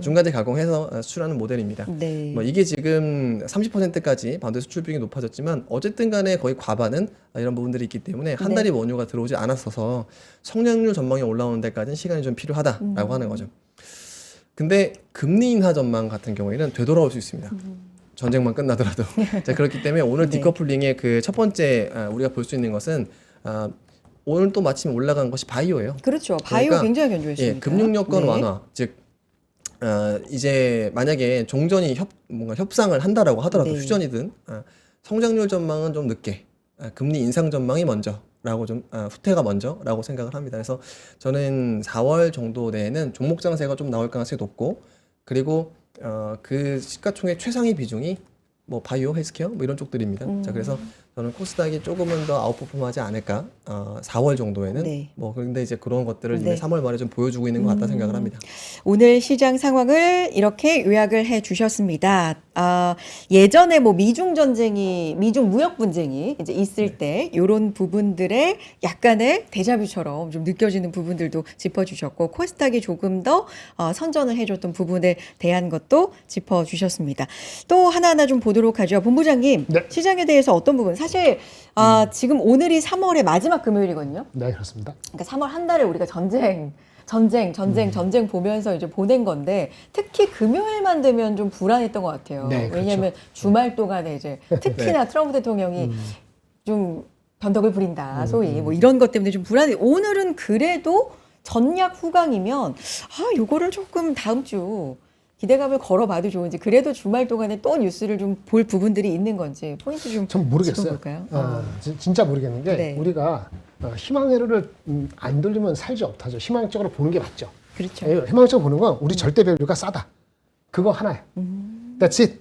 중간재 가공해서 수출하는 모델입니다. 네. 뭐 이게 지금 30%까지 반도체 수출 비중이 높아졌지만 어쨌든 간에 거의 과반은 이런 부분들이 있기 때문에 한 네. 달이 원유가 들어오지 않았어서 성장률 전망이 올라오는 데까지는 시간이 좀 필요하다라고 하는 거죠. 근데 금리 인하 전망 같은 경우에는 되돌아올 수 있습니다. 전쟁만 끝나더라도. 자, 그렇기 때문에 오늘 네. 디커플링의 그 첫 번째 우리가 볼 수 있는 것은 오늘 또 마침 올라간 것이 바이오예요. 그렇죠. 바이오 그러니까, 굉장히 견조했습니다. 예, 금융 여건 네. 완화, 즉 이제 만약에 종전이 뭔가 협상을 한다라고 하더라도 네. 휴전이든 성장률 전망은 좀 늦게, 금리 인상 전망이 먼저라고 좀 후퇴가 먼저라고 생각을 합니다. 그래서 저는 4월 정도 내에는 종목 장세가 좀 나올 가능성이 높고, 그리고 그 시가총액 최상위 비중이 뭐 바이오, 헬스케어 뭐 이런 쪽들입니다. 자, 그래서 저는 코스닥이 조금은 더 아웃퍼폼하지 않을까. 4월 정도에는 네. 뭐 근데 이제 그런 것들을 네. 이제 3월 말에 좀 보여주고 있는 것 같다 생각을 합니다. 오늘 시장 상황을 이렇게 요약을 해 주셨습니다. 예전에 뭐 미중 무역 분쟁이 이제 있을 때 이런 부분들의 약간의 데자뷰처럼 좀 느껴지는 부분들도 짚어주셨고, 코스닥이 조금 더 선전을 해줬던 부분에 대한 것도 짚어주셨습니다. 또 하나하나 좀 보도록 하죠. 본부장님, 네. 시장에 대해서 어떤 부분? 사실 지금 오늘이 3월의 마지막 금요일이거든요. 네, 그렇습니다. 그러니까 3월 한 달을 우리가 전쟁 보면서 이제 보낸 건데, 특히 금요일만 되면 좀 불안했던 것 같아요. 네, 그렇죠. 왜냐하면 주말 동안에 이제 특히나 트럼프 대통령이 좀 변덕을 부린다, 소위 뭐 이런 것 때문에 좀 불안해. 오늘은 그래도 전략 후강이면 요거를 조금 다음 주 기대감을 걸어봐도 좋은지, 그래도 주말 동안에 또 뉴스를 좀 볼 부분들이 있는 건지 포인트 좀 전 모르겠어요. 짚어볼까요? 진짜 모르겠는 게 네. 우리가 희망회로를 안 돌리면 살지 못하죠. 희망적으로 보는 게 맞죠. 그렇죠. 희망적으로 보는 건 우리 절대 밸류가 싸다. 그거 하나예요. That's it.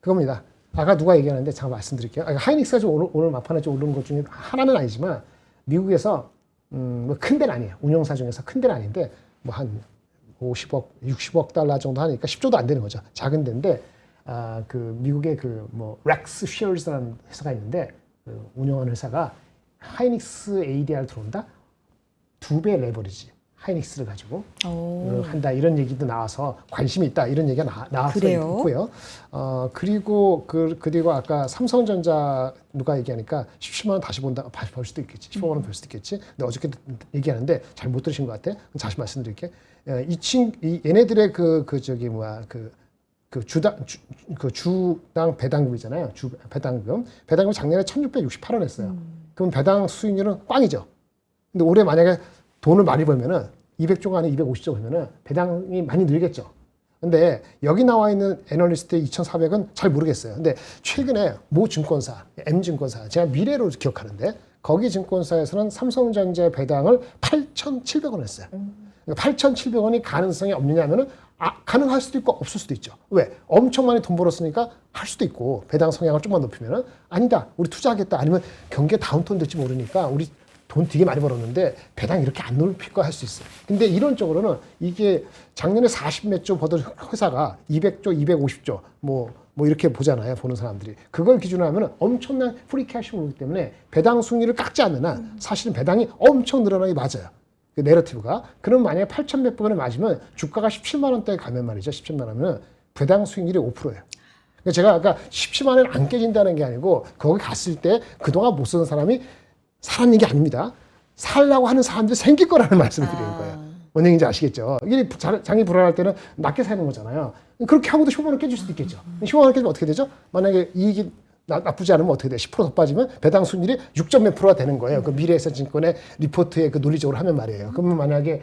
그겁니다. 아까 누가 얘기하는데 잠깐 말씀드릴게요. 하이닉스가 좀 오늘 막판에 좀 오르는 것 중에 하나는 아니지만, 미국에서 뭐 큰 데는 아니에요. 운영사 중에서 큰 데는 아닌데 뭐 한 50억, 60억 달러 정도 하니까 10조도 안 되는 거죠. 작은 데인데 그 미국의 그 뭐 렉스 쉐어즈라는 회사가 있는데, 그 운영하는 회사가 하이닉스 ADR 들어온다? 2배 레버리지 하이닉스를 가지고 한다, 이런 얘기도 나와서 관심이 있다, 이런 얘기가 나와서 그래요? 있고요. 그리고 아까 삼성전자 누가 얘기하니까 17만 원 다시 벌 수도 있겠지, 15만 원 벌 수도 있겠지. 근데 어저께 얘기하는데 잘 못 들으신 것 같아. 다시 말씀드릴게. 얘네들의 주당 배당금이잖아요. 배당금 작년에 1,668원 했어요. 그럼 배당 수익률은 꽝이죠. 근데 올해 만약에 돈을 많이 벌면은 200조가 아니라 250조 벌면은 배당이 많이 늘겠죠. 근데 여기 나와 있는 애널리스트의 2,400은 잘 모르겠어요. 근데 최근에 모 증권사, M증권사, 제가 미래로 기억하는데, 거기 증권사에서는 삼성전자 배당을 8,700원 했어요. 8,700원이 가능성이 없느냐면은 가능할 수도 있고 없을 수도 있죠. 왜? 엄청 많이 돈 벌었으니까 할 수도 있고, 배당 성향을 좀만 높이면은 아니다, 우리 투자하겠다, 아니면 경기에 다운턴 될지 모르니까 우리 돈 되게 많이 벌었는데 배당 이렇게 안 높일 거 할 수 있어요. 근데 이론적으로는 이게 작년에 40몇 조 벌던 회사가 200조, 250조 뭐 이렇게 보잖아요, 보는 사람들이. 그걸 기준으로 하면 엄청난 프리캐시 오기 때문에 배당 수익률을 깎지 않는 한 사실은 배당이 엄청 늘어나기 맞아요. 그 내러티브가. 그럼 만약에 8,100번을 맞으면 주가가 17만 원대에 가면 말이죠. 17만 원이면 배당 수익률이 5%예요. 그러니까 제가 아까 17만 원을 안 깨진다는 게 아니고 거기 갔을 때 그동안 못 쓰는 사람이 사라는 게 아닙니다. 살라고 하는 사람들이 생길 거라는 말씀을 드리는 거예요. 뭔 얘기인지 아시겠죠? 이게 장이 불안할 때는 낮게 사는 거잖아요. 그렇게 하고도 15만 원 깨질 수도 있겠죠. 15만 원 깨지면 어떻게 되죠? 만약에 이익이 나쁘지 않으면 어떻게 돼요? 10%더 빠지면 배당 수익률이 6점 몇 프로가 되는 거예요. 그 미래에셋증권의 리포트에 그 논리적으로 하면 말이에요. 그러면 만약에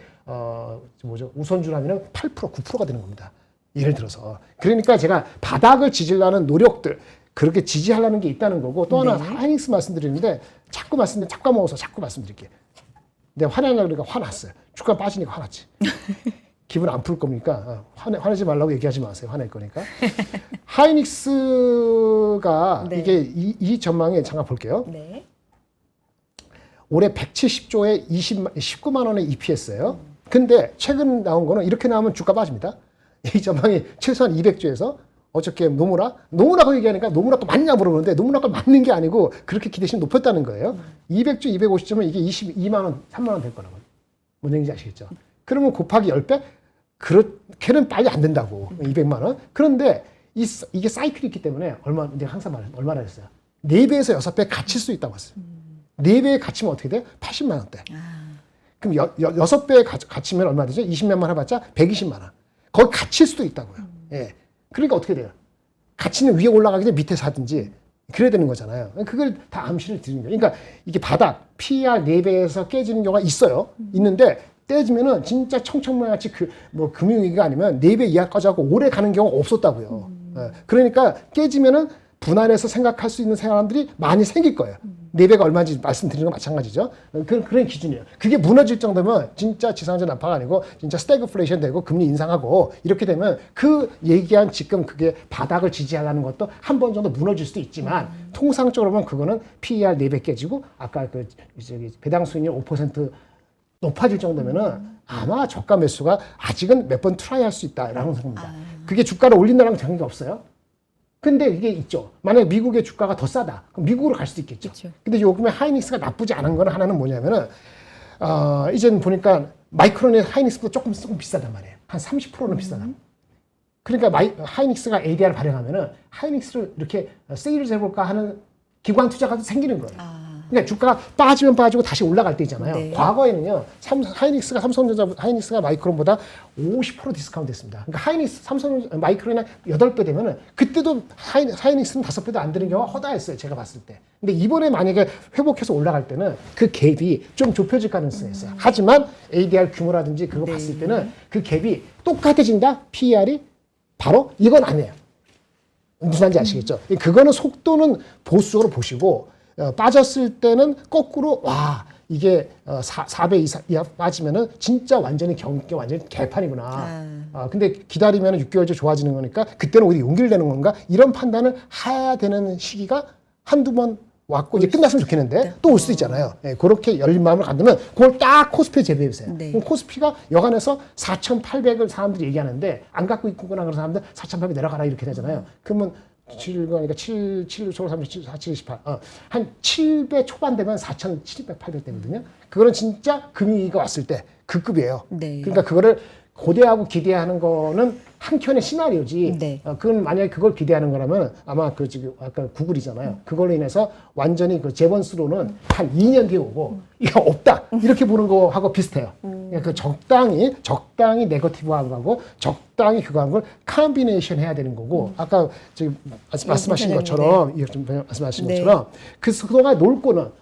우선주라면 8%, 9%가 되는 겁니다. 예를 들어서. 그러니까 제가 바닥을 지지려는 노력들, 그렇게 지지하려는 게 있다는 거고, 또 하나 하이닉스 말씀드리는데 자꾸 까먹어서 자꾸 말씀드릴게요. 내가 화내려고 그러니까 화났어요. 주가 빠지니까 화났지. 기분 안 풀 겁니까? 화내지 말라고 얘기하지 마세요. 화낼 거니까. 하이닉스가 네. 이게 이 전망에 잠깐 볼게요. 네. 올해 170조에 19만 원의 EPS예요. 근데 최근 나온 거는 이렇게 나오면 주가 빠집니다. 이 전망이 최소한 200조에서 어저께 노무라고 얘기하니까 노무라 또 맞냐 물어보는데 노무라가 맞는 게 아니고 그렇게 기대심이 높였다는 거예요. 200조, 250조면 이게 22만 원, 3만 원 될 거라고요. 뭔 얘기인지 아시겠죠? 그러면 곱하기 10배? 그렇게는 빨리 안 된다고. 200만 원. 그런데 이게 사이클이 있기 때문에 내가 항상 얼마나 했어요? 4배에서 6배 갇힐 수 있다고 했어요. 4배에 갇히면 어떻게 돼요? 80만 원대. 그럼 6배에 갇히면 얼마 되죠? 20년만 해봤자 120만 원. 거기 갇힐 수도 있다고요. 예. 그러니까 어떻게 돼요? 갇히는 위에 올라가기 전에 밑에서 하든지 그래야 되는 거잖아요. 그걸 다 암시를 드리는 거예요. 그러니까 이게 바닥, PER 4배에서 깨지는 경우가 있어요. 있는데 떼지면은 진짜 청천만같이 금융위기가 아니면 4배 이하까지 하고 오래 가는 경우가 없었다고요. 예. 그러니까 깨지면은 분할해서 생각할 수 있는 사람들이 많이 생길 거예요. 4배가 얼마인지 말씀드리는 건 마찬가지죠. 그런 기준이에요. 그게 무너질 정도면 진짜 지상전 난파가 아니고 진짜 스태그플레이션 되고 금리 인상하고 이렇게 되면 그 얘기한 지금 그게 바닥을 지지하려는 것도 한 번 정도 무너질 수도 있지만 통상적으로 보면 그거는 PER 4배 깨지고 아까 배당 수익률 5% 높아질 정도면은 아마 저가 매수가 아직은 몇 번 트라이 할 수 있다라고 생각합니다. 그게 주가를 올린다는 관계가 없어요. 근데 이게 있죠. 만약에 미국의 주가가 더 싸다. 그럼 미국으로 갈 수도 있겠죠. 그쵸. 근데 요즘에 하이닉스가 나쁘지 않은 거는 하나는 뭐냐면은, 이제는 보니까 마이크론의 하이닉스보다 조금 비싸단 말이에요. 한 30%는 비싸다. 그러니까 하이닉스가 ADR을 발행하면은 하이닉스를 이렇게 세일을 해볼까 하는 기관 투자가 생기는 거예요. 그러니까 주가가 빠지면 빠지고 다시 올라갈 때 있잖아요. 네. 과거에는요, 하이닉스가 마이크론보다 50% 디스카운트 됐습니다. 그러니까 마이크론이 8배 되면은 그때도 하이닉스는 5배도 안 되는 경우가 허다했어요. 제가 봤을 때. 근데 이번에 만약에 회복해서 올라갈 때는 그 갭이 좀 좁혀질 가능성이 있어요. 하지만 ADR 규모라든지 그거 봤을 때는 그 갭이 똑같아진다? PER이? 바로 이건 아니에요. 무슨 말인지 아시겠죠? 그거는 속도는 보수적으로 보시고 빠졌을 때는 거꾸로 이게 4배 이하 빠지면은 진짜 완전히 완전히 개판이구나. 근데 기다리면 6개월째 좋아지는 거니까 그때는 오히려 용기를 내는 건가? 이런 판단을 해야 되는 시기가 한두 번 왔고 이제 끝났으면 좋겠는데 또 올 수도 있잖아요. 예, 그렇게 열린 마음을 갖으면 그걸 딱 코스피에 재배해보세요. 네. 그럼 코스피가 여간에서 4,800을 사람들이 얘기하는데 안 갖고 있거나 그런 사람들 4,800 내려가라 이렇게 되잖아요. 그러면 7거니까 7, 7, 37, 4, 7, 28. 한 7배 초반 되면 4,700, 800 되거든요. 그거는 진짜 금융위기가 왔을 때 그 급이에요. 네. 그러니까 그거를 고대하고 기대하는 거는 한켠의 시나리오지. 네. 그건 만약에 그걸 기대하는 거라면 아마 지금 아까 구글이잖아요. 그걸로 인해서 완전히 그 재번수로는 한 2년 뒤에 오고 이거 없다. 이렇게 보는 거하고 비슷해요. 그러니까 적당히 네거티브한 거고 적당히 그거 한 걸 컴비네이션 해야 되는 거고 아까 지금 말씀하신 것처럼 말씀하신 것처럼 그동안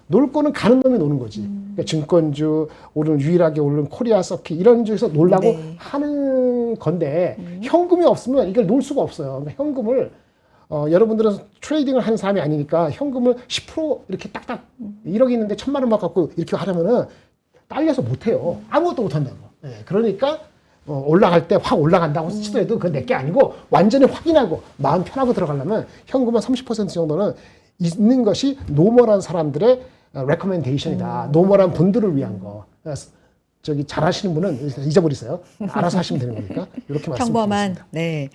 놀 거는 가는 놈이 노는 거지. 그러니까 증권주 오늘 유일하게 오른 코리아 서킷 이런 주에서 놀라고 하는 건데 현금이 없으면 이걸 놀 수가 없어요. 그러니까 현금을 여러분들은 트레이딩을 하는 사람이 아니니까 현금을 10% 이렇게 딱딱 1억 있는데 1,000만 원만 갖고 이렇게 하려면은 딸려서 못해요. 아무것도 못한다고. 그러니까 올라갈 때 확 올라간다고 치더라도 그건 내게 아니고 완전히 확인하고 마음 편하고 들어가려면 현금은 30% 정도는 있는 것이 노멀한 사람들의 레코멘데이션이다. 노멀한 분들을 위한 거. 저기 잘하시는 분은 잊어버리세요. 알아서 하시면 되는 거니까 이렇게 평범한 말씀드리겠습니다. 네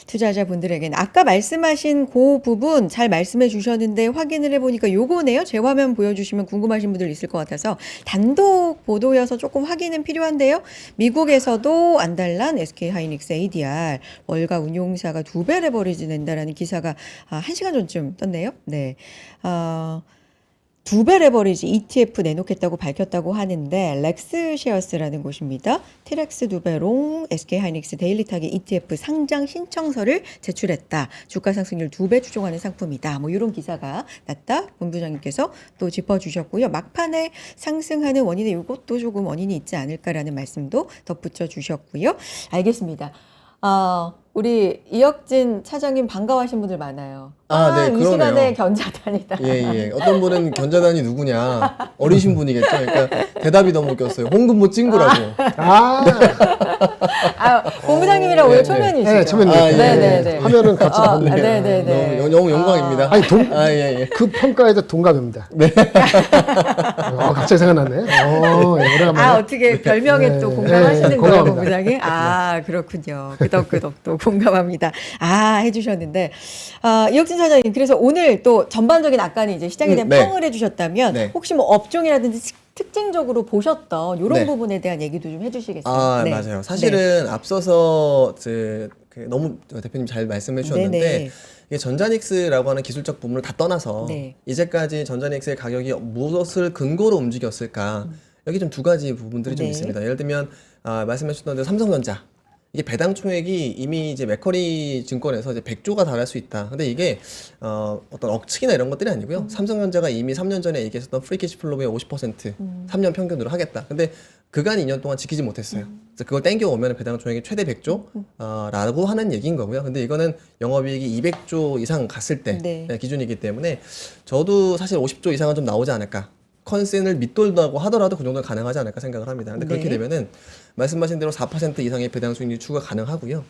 투자자분들에게는 아까 말씀하신 그 부분 잘 말씀해 주셨는데 확인을 해보니까 요거네요. 제 화면 보여주시면 궁금하신 분들 있을 것 같아서 단독 보도여서 조금 확인은 필요한데요. 미국에서도 안달난 SK하이닉스 ADR 월가 운용사가 2배 레버리지 낸다라는 기사가 1시간 전쯤 떴네요. 네. 2배 레버리지 ETF 내놓겠다고 밝혔다고 하는데 렉스쉐어스라는 곳입니다. 티렉스 2배롱 SK하이닉스 데일리 타겟 ETF 상장 신청서를 제출했다. 주가 상승률 2배 추종하는 상품이다. 뭐 이런 기사가 났다. 본부장님께서 또 짚어주셨고요. 막판에 상승하는 원인에 이것도 조금 원인이 있지 않을까라는 말씀도 덧붙여 주셨고요. 알겠습니다. 우리 이혁진 차장님 반가워하신 분들 많아요. 네, 이 그러네요. 시간에 견자단이다. 예. 어떤 분은 견자단이 누구냐? 어리신 분이겠죠. 그러니까 대답이 너무 웃겼어요. 홍금보 찐구라고. 본부장님이랑 오늘 초면이시죠? 네, 초면이에요. 네네네. 화면은 같이 나오는데 네네네. 너무 영광입니다. 아니 예. 그 평가에도 동감입니다. 네. 갑자기 생각났네. 오래간만에. 어떻게 별명에 네. 또 공감하시는 네, 거예요, 공감합니다. 본부장님? 그렇군요. 끄덕끄덕 또 공감합니다. 해주셨는데. 이혁진 사장님, 그래서 오늘 또 전반적인 아까는 이제 시장에 대한 네. 평을 해주셨다면 네. 혹시 뭐 업종이라든지 특징적으로 보셨던 이런 네. 부분에 대한 얘기도 좀 해주시겠어요? 네. 맞아요. 사실은 앞서서 너무 대표님 잘 말씀해 주셨는데 네네. 이게 전자닉스라고 하는 기술적 부분을 다 떠나서 네. 이제까지 전자닉스의 가격이 무엇을 근거로 움직였을까? 여기 좀 두 가지 부분들이 좀 네. 있습니다. 예를 들면 말씀해 주셨던 대로 삼성전자 이게 배당 총액이 이미 이제 맥커리 증권에서 이제 100조가 달할 수 있다. 근데 이게 어떤 억측이나 이런 것들이 아니고요. 삼성전자가 이미 3년 전에 얘기했었던 프리캐시 플로우의 50% 3년 평균으로 하겠다. 근데 그간 2년 동안 지키지 못했어요. 그래서 그걸 땡겨 오면 배당 총액이 최대 100조 라고 하는 얘기인 거고요. 근데 이거는 영업이익이 200조 이상 갔을 때 네. 기준이기 때문에 저도 사실 50조 이상은 좀 나오지 않을까. 컨센을 밑돌다고 하더라도 그 정도는 가능하지 않을까 생각을 합니다. 근데 그렇게 네. 되면은 말씀하신 대로 4% 이상의 배당 수익률 추가 가능하고요.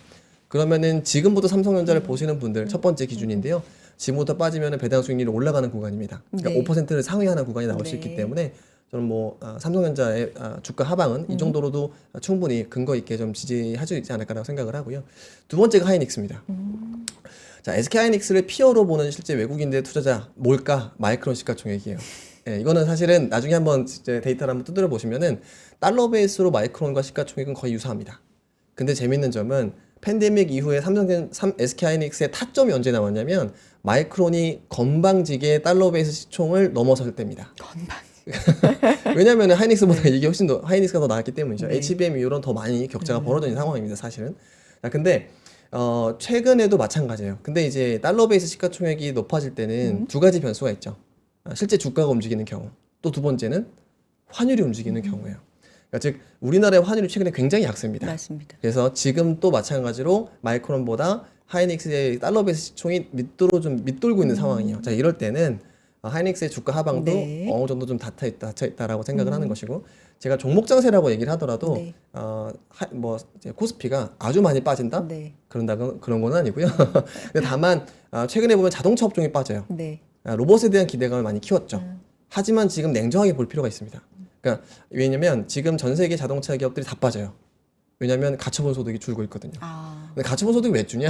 그러면은 지금부터 삼성전자를 보시는 분들 첫 번째 기준인데요. 지금부터 빠지면은 배당 수익률이 올라가는 구간입니다. 그러니까 네. 5%를 상회하는 구간이 나올 수 네. 있기 때문에 저는 삼성전자의 주가 하방은 이 정도로도 충분히 근거 있게 좀 지지하지 않을까라고 생각을 하고요. 두 번째가 하이닉스입니다. 자, SK 하이닉스를 피어로 보는 실제 외국인들의 투자자 뭘까? 마이크론 시가총액이에요. 예, 이거는 사실은 나중에 한번 이제 데이터를 한번 두드려 보시면은 달러 베이스로 마이크론과 시가총액은 거의 유사합니다. 근데 재밌는 점은 팬데믹 이후에 SK 하이닉스의 타점이 언제 나왔냐면 마이크론이 건방지게 달러 베이스 시총을 넘어설 때입니다. 왜냐면 하이닉스보다 이게 훨씬 더 하이닉스가 더 나았기 때문이죠. 네. HBM 이후로는 더 많이 격차가 벌어져 있는 상황입니다, 사실은. 근데 최근에도 마찬가지예요. 근데 이제 달러 베이스 시가총액이 높아질 때는 두 가지 변수가 있죠. 실제 주가가 움직이는 경우, 또 두 번째는 환율이 움직이는 경우예요. 그러니까 즉 우리나라의 환율이 최근에 굉장히 약세입니다. 맞습니다. 그래서 지금 또 마찬가지로 마이크론보다 하이닉스의 달러 베이스 시총이 밑돌고 있는 상황이에요. 자, 이럴 때는 하이닉스의 주가 하방도 네. 어느 정도 좀 닫혀 있다라고 생각을 하는 것이고, 제가 종목 장세라고 얘기를 하더라도 네. 이제 코스피가 아주 많이 빠진다? 네. 그런 건 아니고요. 근데 다만 최근에 보면 자동차 업종이 빠져요. 네. 로봇에 대한 기대감을 많이 키웠죠. 하지만 지금 냉정하게 볼 필요가 있습니다. 그러니까 왜냐면 지금 전 세계 자동차 기업들이 다 빠져요. 왜냐면 가처분 소득이 줄고 있거든요. 근데 가처분 소득이 왜 주냐?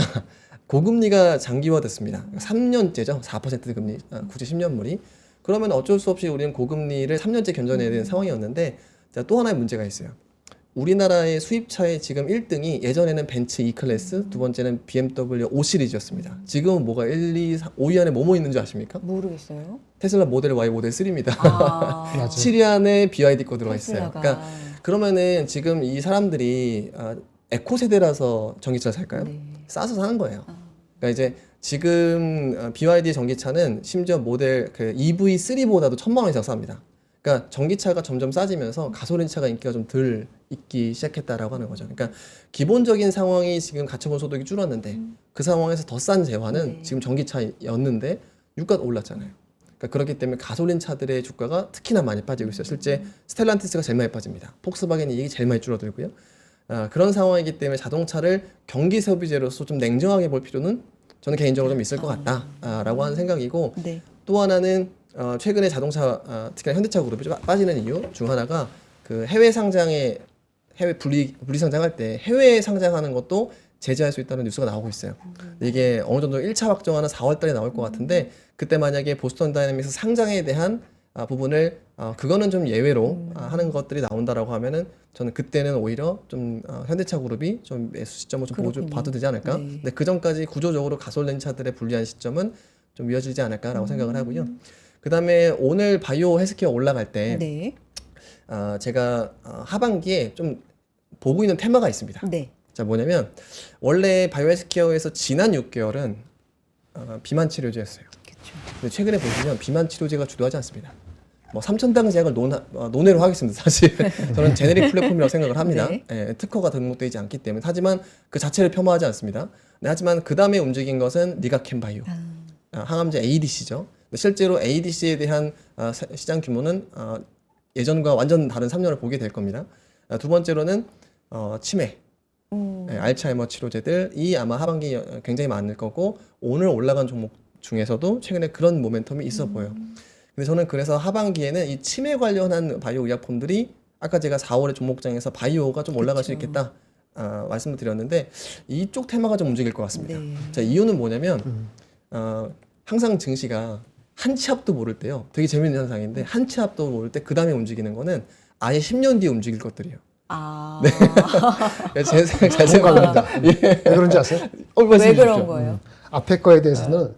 고금리가 장기화됐습니다. 3년째죠. 4% 금리, 굳이 10년물이. 그러면 어쩔 수 없이 우리는 고금리를 3년째 견뎌내야 되는 상황이었는데, 자, 또 하나의 문제가 있어요. 우리나라의 수입차의 지금 1등이 예전에는 벤츠 E클래스, 두 번째는 BMW 5 시리즈였습니다. 지금은 뭐가 1, 2, 3, 5위 안에 뭐뭐 있는지 아십니까? 모르겠어요. 테슬라 모델 Y, 모델 3입니다. 맞아요. 7위 안에 BYD 거 들어가 있어요. 테슬라가. 그러니까 그러면은 지금 이 사람들이 에코 세대라서 전기차를 살까요? 네. 싸서 사는 거예요. 그러니까 이제 지금 BYD 전기차는 심지어 모델 EV3보다도 1,000만 원 이상 쌉니다. 그러니까 전기차가 점점 싸지면서 가솔린차가 인기가 좀 덜 있기 시작했다라고 하는 거죠. 그러니까 기본적인 상황이 지금 가처분 소득이 줄었는데 그 상황에서 더 싼 재화는 네. 지금 전기차였는데 유가가 올랐잖아요. 그러니까 그렇기 때문에 가솔린 차들의 주가가 특히나 많이 빠지고 있어요. 실제 스텔란티스가 제일 많이 빠집니다. 폭스바겐 이익이 제일 많이 줄어들고요. 그런 상황이기 때문에 자동차를 경기 소비재로서 좀 냉정하게 볼 필요는 저는 개인적으로 좀 있을 것 같다라고 하는 생각이고, 네. 또 하나는 최근에 자동차 특히나 현대차 그룹이 빠지는 이유 중 하나가 그 해외 상장에 해외 분리 상장할 때 해외 상장하는 것도 제재할 수 있다는 뉴스가 나오고 있어요. 이게 어느 정도 1차 확정안은 4월 달에 나올 것 같은데 그때 만약에 보스턴 다이내믹스 상장에 대한 부분을 그거는 좀 예외로 하는 것들이 나온다라고 하면은 저는 그때는 오히려 좀 현대차 그룹이 좀 매수 시점을 좀 그렇군요. 봐도 되지 않을까. 네. 근데 그 전까지 구조적으로 가솔린 차들의 불리한 시점은 좀 이어지지 않을까라고 생각을 하고요. 그다음에 오늘 바이오 헬스케어 올라갈 때 네. 제가 하반기에 좀 보고 있는 테마가 있습니다. 네. 자, 뭐냐면 원래 바이오 헬스케어에서 지난 6개월은 비만 치료제였어요. 그렇죠. 근데 최근에 보시면 비만 치료제가 주도하지 않습니다. 뭐 삼천당 제약을 논외로 하겠습니다. 사실 저는 제네릭 플랫폼이라고 생각을 합니다. 네. 예, 특허가 등록되지 않기 때문에. 하지만 그 자체를 폄하하지 않습니다. 네, 하지만 그 다음에 움직인 것은 리가캠바이오, 항암제 ADC죠. 실제로 ADC에 대한 시장 규모는 예전과 완전 다른 3년을 보게 될 겁니다. 두 번째로는 치매, 알츠하이머 치료제들이 아마 하반기 굉장히 많을 거고 오늘 올라간 종목 중에서도 최근에 그런 모멘텀이 있어 보여요. 근데 저는 그래서 하반기에는 이 치매 관련한 바이오 의약품들이 아까 제가 4월에 종목장에서 바이오가 좀 올라갈 수 있겠다 말씀을 드렸는데 이쪽 테마가 좀 움직일 것 같습니다. 네. 자, 이유는 뭐냐면 항상 증시가 한 치 앞도 모를 때요. 되게 재밌는 현상인데 한 치 앞도 모를 때 그 다음에 움직이는 거는 아예 10년 뒤에 움직일 것들이에요. 아. 제 생각 잘 생각합니다. 왜 그런지 아세요? 왜 그런 거예요? 앞에 거에 대해서는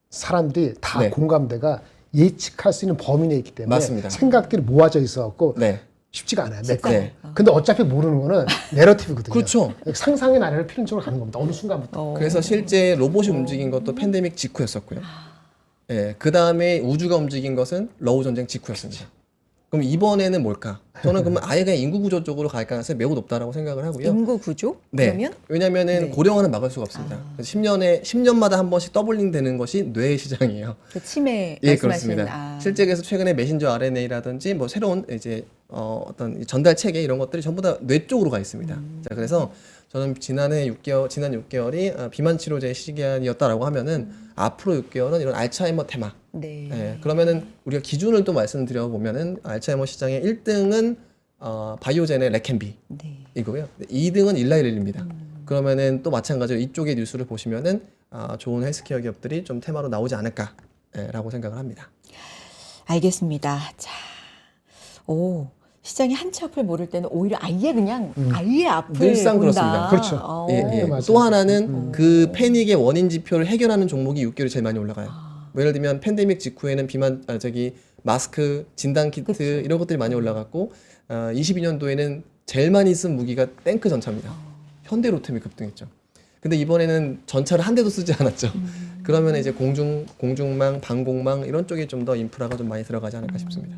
사람들이 다 네. 공감대가 예측할 수 있는 범위 내에 있기 때문에 맞습니다. 생각들이 모아져 있어갖고 네. 쉽지가 않아요. 네. 근데 어차피 모르는 거는 내러티브거든요. 그렇죠. 상상의 나래를 필연적으로 가는 겁니다. 어느 순간부터. 그래서 실제 로봇이 움직인 것도 팬데믹 직후였었고요. 예, 그 다음에 우주가 움직인 것은 러우 전쟁 직후였습니다. 그럼 이번에는 뭘까? 저는 그러면 아예 그냥 인구 구조 쪽으로 갈 가능성이 매우 높다라고 생각을 하고요. 인구 구조? 네. 그러면? 왜냐면은 네. 고령화는 막을 수가 없습니다. 그래서 10년마다 한 번씩 더블링 되는 것이 뇌 시장이에요. 그 치매 예, 말씀하시는 그렇습니다. 실제 그래서 최근에 메신저 RNA라든지 뭐 새로운 이제 어떤 전달 체계 이런 것들이 전부 다 뇌 쪽으로 가 있습니다. 자, 그래서 저는 지난 6개월이 비만 치료제 시기이었다라고 하면은 앞으로 6개월은 이런 알츠하이머 테마. 네. 예, 그러면은 우리가 기준을 또 말씀드려 보면은 알츠하이머 시장의 1등은 바이오젠의 레켄비. 네. 이거고요. 2등은 일라이릴입니다. 그러면은 또 마찬가지로 이쪽의 뉴스를 보시면은 좋은 헬스케어 기업들이 좀 테마로 나오지 않을까라고 생각을 합니다. 알겠습니다. 자, 시장이 한치 앞을 모를 때는 오히려 아예 그냥 아예 앞을 늘상 본다. 그렇습니다. 그렇죠. 예. 맞아요. 또 하나는 그 패닉의 원인 지표를 해결하는 종목이 6개월이 제일 많이 올라가요. 뭐 예를 들면 팬데믹 직후에는 마스크, 진단 키트 그쵸. 이런 것들이 많이 올라갔고 22년도에는 제일 많이 쓴 무기가 탱크 전차입니다. 현대로템이 급등했죠. 근데 이번에는 전차를 한 대도 쓰지 않았죠. 그러면 이제 공중망, 방공망 이런 쪽에 좀 더 인프라가 좀 많이 들어가지 않을까 싶습니다.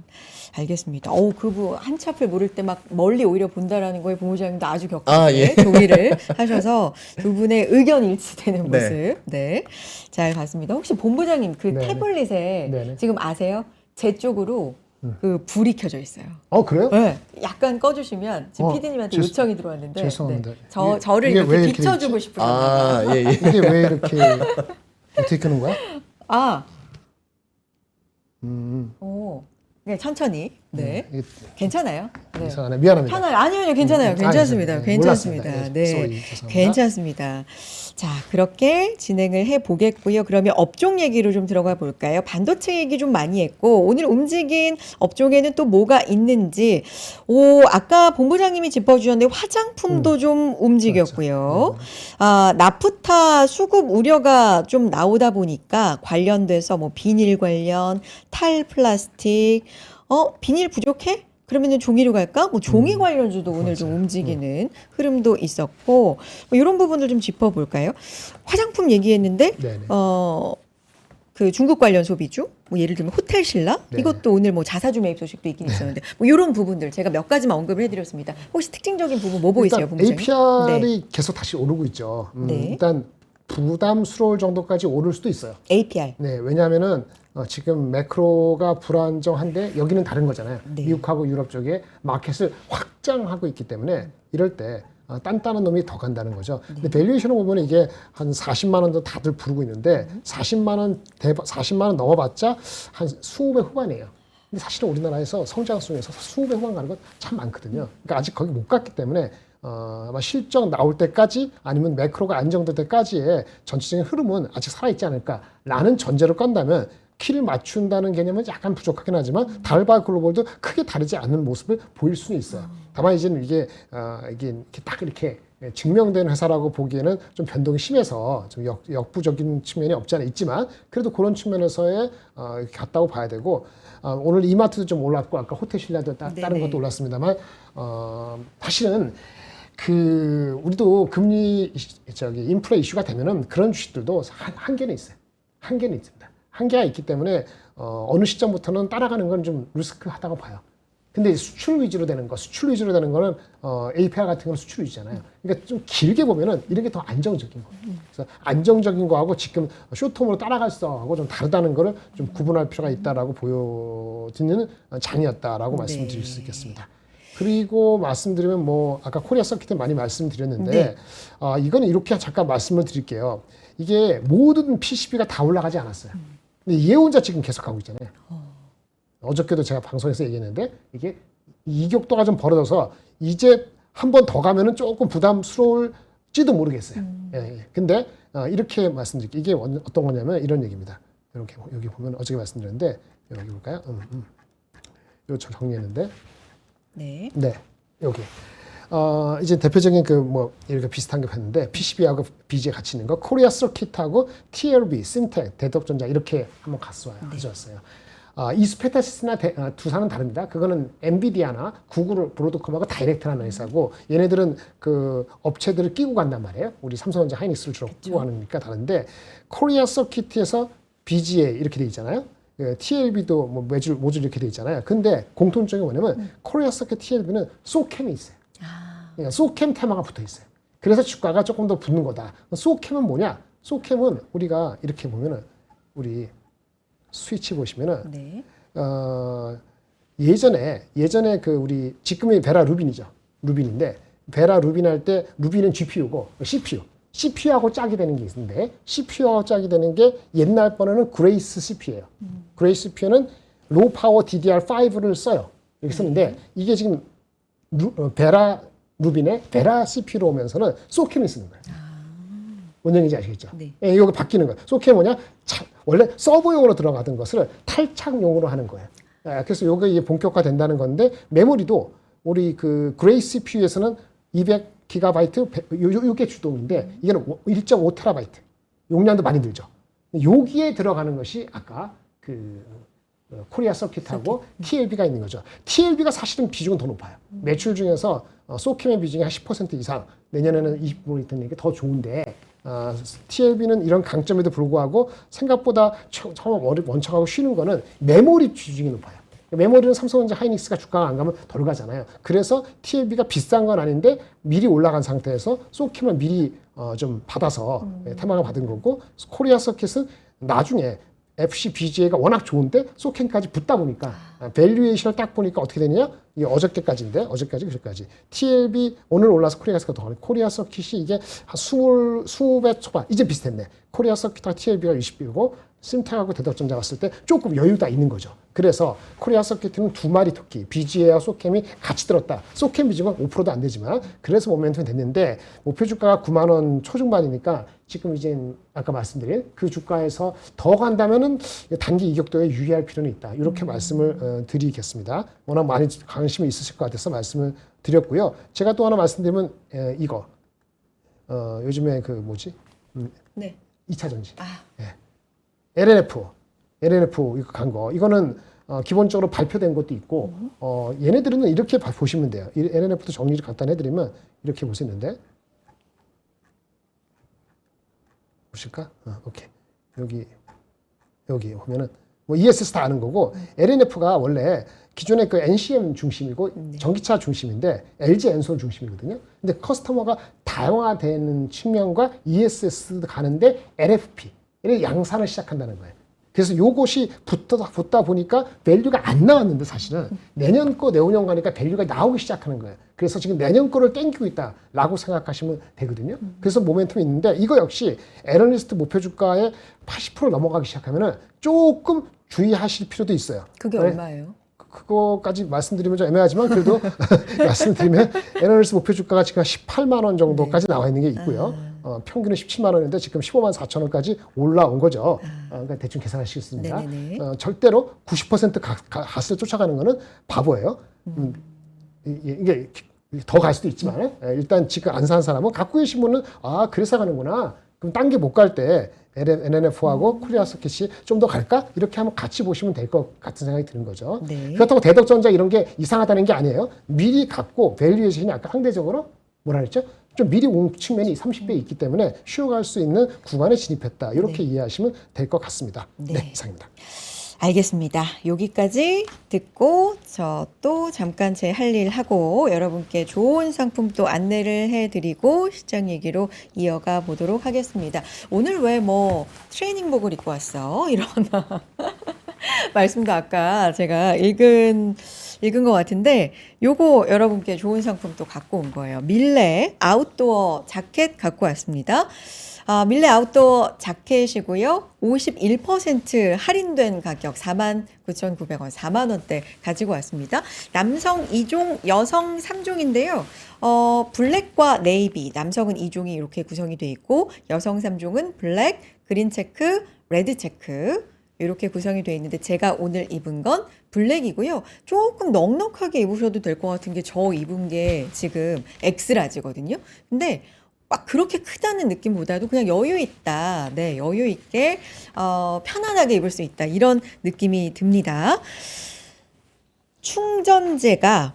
알겠습니다. 그분 한치 앞을 모를 때 막 멀리 오히려 본다라는 거에 본부장님도 아주 격하게 예. 동의를 하셔서 두 분의 의견 일치되는 네. 모습, 네, 잘 봤습니다. 혹시 본부장님 그 네네. 태블릿에 네네. 지금 아세요? 제 쪽으로 그 불이 켜져 있어요. 그래요? 네, 약간 꺼주시면 지금 PD님한테 죄- 요청이 들어왔는데 죄송합니다. 저를 이게 이렇게 왜 이렇게 비춰주고 싶으셨나 봐요. 예. 이게 왜 이렇게 어떻게 끄는 거야? 네, 천천히. 네, 이게 괜찮아요. 네. 이상하네. 미안합니다. 편하요. 아니요, 괜찮아요. 괜찮습니다. 네, 괜찮습니다. 몰랐습니다. 네, sorry, 죄송합니다. 괜찮습니다. 자, 그렇게 진행을 해 보겠고요. 그러면 업종 얘기로 좀 들어가 볼까요? 반도체 얘기 좀 많이 했고 오늘 움직인 업종에는 또 뭐가 있는지. 아까 본부장님이 짚어주셨는데 화장품도 좀 움직였고요. 나프타 수급 우려가 좀 나오다 보니까 관련돼서 뭐 비닐 관련, 탈플라스틱, 비닐 부족해? 그러면은 종이로 갈까? 뭐 종이 관련주도 오늘 좀 움직이는 흐름도 있었고 뭐 이런 부분을 좀 짚어볼까요? 화장품 얘기했는데 네네. 그 중국 관련 소비주, 뭐 예를 들면 호텔 신라 네. 이것도 오늘 뭐 자사주 매입 소식도 있긴 있었는데 뭐 이런 부분들 제가 몇 가지만 언급을 해드렸습니다. 혹시 특징적인 부분 뭐 보이세요, 일단 본부장님? APR이 계속 다시 오르고 있죠. 네. 일단 부담스러울 정도까지 오를 수도 있어요. APR. 네, 왜냐하면은 지금 매크로가 불안정한데 여기는 다른 거잖아요. 네. 미국하고 유럽 쪽에 마켓을 확장하고 있기 때문에 이럴 때 단단한 놈이 더 간다는 거죠. 근데 밸류에이션을 보면 이게 한 40만 원도 다들 부르고 있는데 40만 원 넘어봤자 한 20배 후반이에요. 근데 사실은 우리나라에서 성장성에서 수배 후반 가는 건 참 많거든요. 그러니까 아직 거기 못 갔기 때문에 아마 실적 나올 때까지 아니면 매크로가 안정될 때까지의 전체적인 흐름은 아직 살아있지 않을까라는 전제를 건다면 키를 맞춘다는 개념은 약간 부족하긴 하지만 달바 글로벌도 크게 다르지 않는 모습을 보일 수는 있어요. 다만 이제는 이게 이렇게 딱 이렇게 증명된 회사라고 보기에는 좀 변동이 심해서 좀 역부적인 측면이 없지 않아 있지만 그래도 그런 측면에서의 같다고 봐야 되고 오늘 이마트도 좀 올랐고 아까 호텔 신라도 다른 것도 올랐습니다만 사실은 그 우리도 금리 인플레 이슈가 되면은 그런 주식들도 한계는 있어요. 한계는 있습니다. 한계가 있기 때문에 어느 시점부터는 따라가는 건 좀 리스크하다고 봐요. 근데 수출 위주로 되는 거는 APR 같은 건 수출 위주잖아요. 그러니까 좀 길게 보면은 이런 게 더 안정적인 거예요. 그래서 안정적인 거하고 지금 쇼텀으로 따라갈 수 하고 좀 다르다는 거를 좀 구분할 필요가 있다라고 보여지는 장이었다라고 말씀드릴 수 있겠습니다. 그리고 말씀드리면 뭐 아까 코리아 서킷 많이 말씀드렸는데 이건 이렇게 잠깐 말씀을 드릴게요. 이게 모든 PCB가 다 올라가지 않았어요. 근데 얘 혼자 지금 계속 가고 있잖아요. 어저께도 제가 방송에서 얘기했는데 이게 이격도가 좀 벌어져서 이제 한 번 더 가면은 조금 부담스러울지도 모르겠어요. 예. 근데 이렇게 말씀드릴게요. 이게 어떤 거냐면 이런 얘기입니다. 이렇게 여기 보면 어저께 말씀드렸는데 여기 볼까요? 이거 정리했는데 네. 네, 여기. 이제 대표적인 그 뭐 이렇게 비슷한 게 봤는데 PCB하고 BG에 같이 있는 거 코리아 서킷하고 TLB, 신텍, 대덕전자 이렇게 한번 가져왔어요. 이스페타시스나 두산은 다릅니다. 그거는 엔비디아나 구글, 브로드컴하고 다이렉트라는 회사고 얘네들은 그 업체들을 끼고 간단 말이에요. 우리 삼성전자, 하이닉스를 주로 끼고 가니까 다른데 코리아 서킷에서 BGA 이렇게 돼 있잖아요. TLB도 뭐 모듈 이렇게 돼 있잖아요. 근데 공통점이 뭐냐면 코리아 서킷 TLB는 소캠이 있어요. 그러니까 소캠 테마가 붙어 있어요. 그래서 주가가 조금 더 붙는 거다. 소캠은 뭐냐? 소캠은 우리가 이렇게 보면은 우리 스위치 보시면은 예전에 그 우리 지금이 베라 루빈이죠. 루빈인데 베라 루빈 할 때 루빈은 GPU고 CPU하고 짝이 되는 게 있는데 CPU하고 짝이 되는 게 옛날 번호는 그레이스 CPU예요. 그레이스 CPU는 로우 파워 DDR5를 써요. 이렇게 쓰는데 이게 지금 베라 루빈의 베라 CPU로 오면서는 소캠을 쓰는 거예요. 뭔 얘기인지 아시겠죠? 네. 예, 이거 바뀌는 거예요. 소캠 뭐냐? 원래 서버용으로 들어가던 것을 탈착용으로 하는 거예요. 그래서 이게 본격화된다는 건데 메모리도 우리 그 그레이 CPU에서는 200GB 이게 주동인데 이게는 1.5TB 용량도 많이 들죠. 여기에 들어가는 것이 아까 그 코리아 서킷하고 TLB가 있는 거죠. TLB가 사실은 비중은 더 높아요. 매출 중에서 소캠의 비중이 한 10% 이상, 내년에는 20% 있는 게 더 좋은데 TLB는 이런 강점에도 불구하고 생각보다 처음 원척하고 쉬는 거는 메모리 비중이 높아요. 메모리는 삼성전자, 하이닉스가 주가가 안 가면 덜 가잖아요. 그래서 TLB가 비싼 건 아닌데 미리 올라간 상태에서 소캠을 미리 좀 받아서 테마가 받은 거고 코리아 서킷은 나중에 FC BGA가 워낙 좋은데 소캠까지 붙다 보니까 밸류에이션을 딱 보니까 어떻게 되냐? 이게 어저께까지인데 그저까지 TLB 오늘 올라서 코리아 서킷 더 코리아 서킷이 이게 한 20배 초반 이제 비슷했네. 코리아 서킷하고 TLB가 20배고 심텍하고 대덕전자 갔을 때 조금 여유가 있는 거죠. 그래서 코리아 서킷은 두 마리 토끼 BGA와 소캠이 같이 들었다. 소캠 비중은 5%도 안 되지만 그래서 모멘텀이 됐는데 목표 주가가 9만 원 초중반이니까 지금 이제 아까 말씀드린 그 주가에서 더 간다면은 단기 이격도에 유의할 필요는 있다. 이렇게 말씀을 드리겠습니다. 워낙 많이 관심이 있으실 것 같아서 말씀을 드렸고요. 제가 또 하나 말씀드리면 이거 요즘에 그 뭐지? 네. 2차 전지. LNF 이거 간 거. 이거는 기본적으로 발표된 것도 있고 얘네들은 이렇게 보시면 돼요. LNF도 정리를 간단히 해드리면 이렇게 보시는데 보실까? 오케이. 여기 보면은 뭐 ESS 다 아는 거고 LNF가 원래 기존의 그 NCM 중심이고 전기차 중심인데 LG 엔솔 중심이거든요. 근데 커스터머가 다양화되는 측면과 ESS 가는데 LFP 를 양산을 시작한다는 거예요. 그래서 요것이 붙다 보니까 밸류가 안 나왔는데 사실은 내년 거 내후년 가니까 밸류가 나오기 시작하는 거예요. 그래서 지금 내년 거를 땡기고 있다라고 생각하시면 되거든요. 그래서 모멘텀이 있는데 이거 역시 애널리스트 목표 주가의 80% 넘어가기 시작하면은 조금 주의하실 필요도 있어요. 그게 얼마예요? 그거까지 말씀드리면 좀 애매하지만 그래도 말씀드리면 에너널스 목표 주가가 지금 18만 원 정도까지 나와 있는 게 있고요. 평균은 17만 원인데 지금 15만 4천 원까지 올라온 거죠. 그러니까 대충 계산하시겠습니다. 네네네. 절대로 90% 값을 쫓아가는 거는 바보예요. 이게 더 갈 수도 있지만 일단 지금 안 산 사람은 갖고 계신 분은 그래서 가는구나. 그럼 딴 게 못 갈 때 NNF하고 코리아 서킷이 좀 더 갈까? 이렇게 한번 같이 보시면 될 것 같은 생각이 드는 거죠. 네. 그렇다고 대덕전자 이런 게 이상하다는 게 아니에요. 미리 갖고 밸류에이션이 아까 상대적으로 뭐라 그랬죠? 좀 미리 온 측면이 30배 있기 때문에 쉬어갈 수 있는 구간에 진입했다. 이렇게 이해하시면 될 것 같습니다. 네, 이상입니다. 알겠습니다. 여기까지 듣고 저 또 잠깐 제 할 일 하고 여러분께 좋은 상품 또 안내를 해드리고 시장 얘기로 이어가 보도록 하겠습니다. 오늘 왜 뭐 트레이닝복을 입고 왔어? 이런 말씀도 아까 제가 읽은 것 같은데 요거 여러분께 좋은 상품 또 갖고 온 거예요. 밀레 아웃도어 자켓 갖고 왔습니다. 밀레 아웃도어 자켓이고요. 51% 할인된 가격 49,900원, 4만 원대 가지고 왔습니다. 남성 2종, 여성 3종인데요. 블랙과 네이비, 남성은 2종이 이렇게 구성이 돼 있고 여성 3종은 블랙, 그린 체크, 레드 체크 이렇게 구성이 되어 있는데 제가 오늘 입은 건 블랙이고요. 조금 넉넉하게 입으셔도 될 것 같은 게 저 입은 게 지금 엑스라지거든요. 근데 막 그렇게 크다는 느낌보다도 그냥 여유 있다. 네, 여유 있게 편안하게 입을 수 있다. 이런 느낌이 듭니다. 충전재가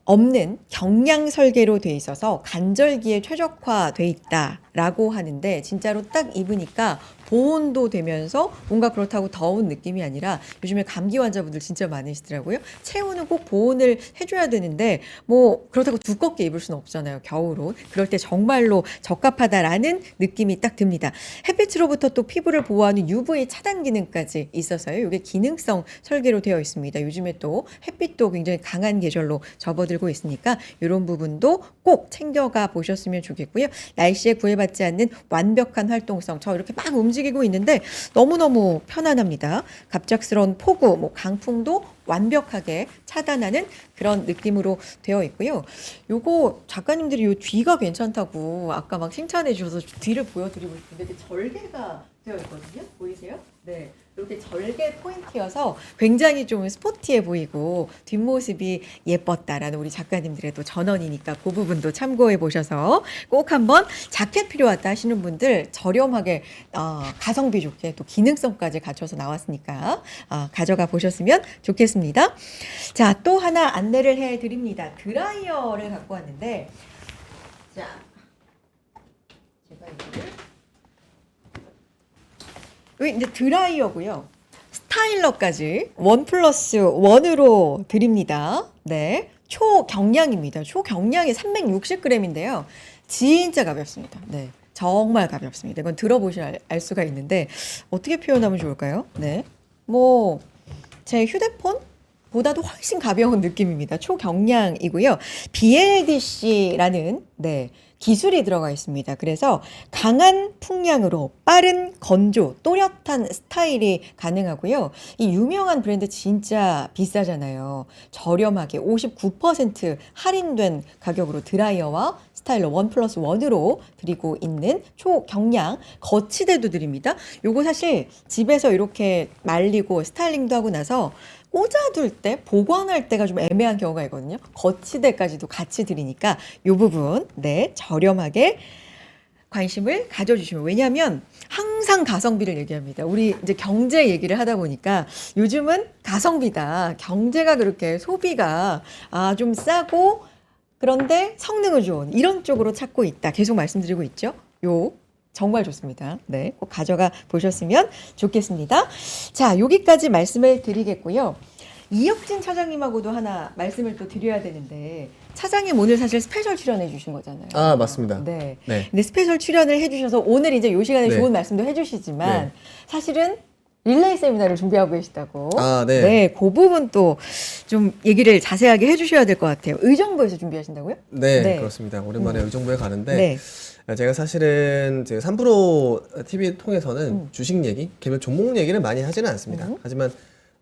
없는 경량 설계로 돼 있어서 간절기에 최적화돼 있다라고 하는데 진짜로 딱 입으니까 보온도 되면서 뭔가 그렇다고 더운 느낌이 아니라 요즘에 감기 환자분들 진짜 많으시더라고요. 체온은 꼭 보온을 해줘야 되는데 뭐 그렇다고 두껍게 입을 수는 없잖아요. 겨울옷. 그럴 때 정말로 적합하다라는 느낌이 딱 듭니다. 햇빛으로부터 또 피부를 보호하는 UV 차단 기능까지 있어서요. 이게 기능성 설계로 되어 있습니다. 요즘에 또 햇빛도 굉장히 강한 계절로 접어들고 있으니까 이런 부분도 꼭 챙겨가 보셨으면 좋겠고요. 날씨에 구애받지 않는 완벽한 활동성. 저 이렇게 막 움직이고 있는데 너무너무 편안합니다. 갑작스러운 폭우, 뭐 강풍도 완벽하게 차단하는 그런 느낌으로 되어 있고요. 요거 작가님들이 요 뒤가 괜찮다고 아까 막 칭찬해 주셔서 뒤를 보여드리고 싶은데 이렇게 절개가 되어 있거든요. 보이세요? 네. 이렇게 절개 포인트여서 굉장히 좀 스포티해 보이고 뒷모습이 예뻤다라는 우리 작가님들의 또 전언이니까 그 부분도 참고해 보셔서 꼭 한번 자켓 필요하다 하시는 분들 저렴하게 가성비 좋게 또 기능성까지 갖춰서 나왔으니까 가져가 보셨으면 좋겠습니다. 자, 또 하나 안내를 해 드립니다. 드라이어를 갖고 왔는데 자, 제가 이거를 여기 이제 드라이어고요. 스타일러까지 1+1으로 드립니다. 네. 초경량입니다. 초경량이 360g인데요. 진짜 가볍습니다. 네. 정말 가볍습니다. 이건 들어보시면 알 수가 있는데 어떻게 표현하면 좋을까요? 네. 뭐 제 휴대폰 보다도 훨씬 가벼운 느낌입니다. 초경량이고요. BLDC라는 기술이 들어가 있습니다. 그래서 강한 풍량으로 빠른 건조, 또렷한 스타일이 가능하고요. 이 유명한 브랜드 진짜 비싸잖아요. 저렴하게 59% 할인된 가격으로 드라이어와 스타일러 1+1으로 드리고 있는 초경량 거치대도 드립니다. 요거 사실 집에서 이렇게 말리고 스타일링도 하고 나서 꽂아둘 때 보관할 때가 좀 애매한 경우가 있거든요. 거치대까지도 같이 드리니까 이 부분 저렴하게 관심을 가져주시면, 왜냐하면 항상 가성비를 얘기합니다. 우리 이제 경제 얘기를 하다 보니까 요즘은 가성비다. 경제가 그렇게 소비가 좀 싸고 그런데 성능은 좋은 이런 쪽으로 찾고 있다. 계속 말씀드리고 있죠. 정말 좋습니다. 네, 꼭 가져가 보셨으면 좋겠습니다. 자, 여기까지 말씀을 드리겠고요. 이혁진 차장님하고도 하나 말씀을 또 드려야 되는데, 차장님 오늘 사실 스페셜 출연해 주신 거잖아요. 맞습니다. 네. 네. 근데 스페셜 출연을 해 주셔서 오늘 이제 이 시간에 네. 좋은 말씀도 해 주시지만 네. 사실은 릴레이 세미나를 준비하고 계시다고. 네. 네, 그 부분 또 좀 얘기를 자세하게 해 주셔야 될 것 같아요. 의정부에서 준비하신다고요? 네, 네. 그렇습니다. 오랜만에 의정부에 가는데 네. 제가 사실은 3프로 TV 통해서는 주식 얘기, 개별 종목 얘기를 많이 하지는 않습니다. 하지만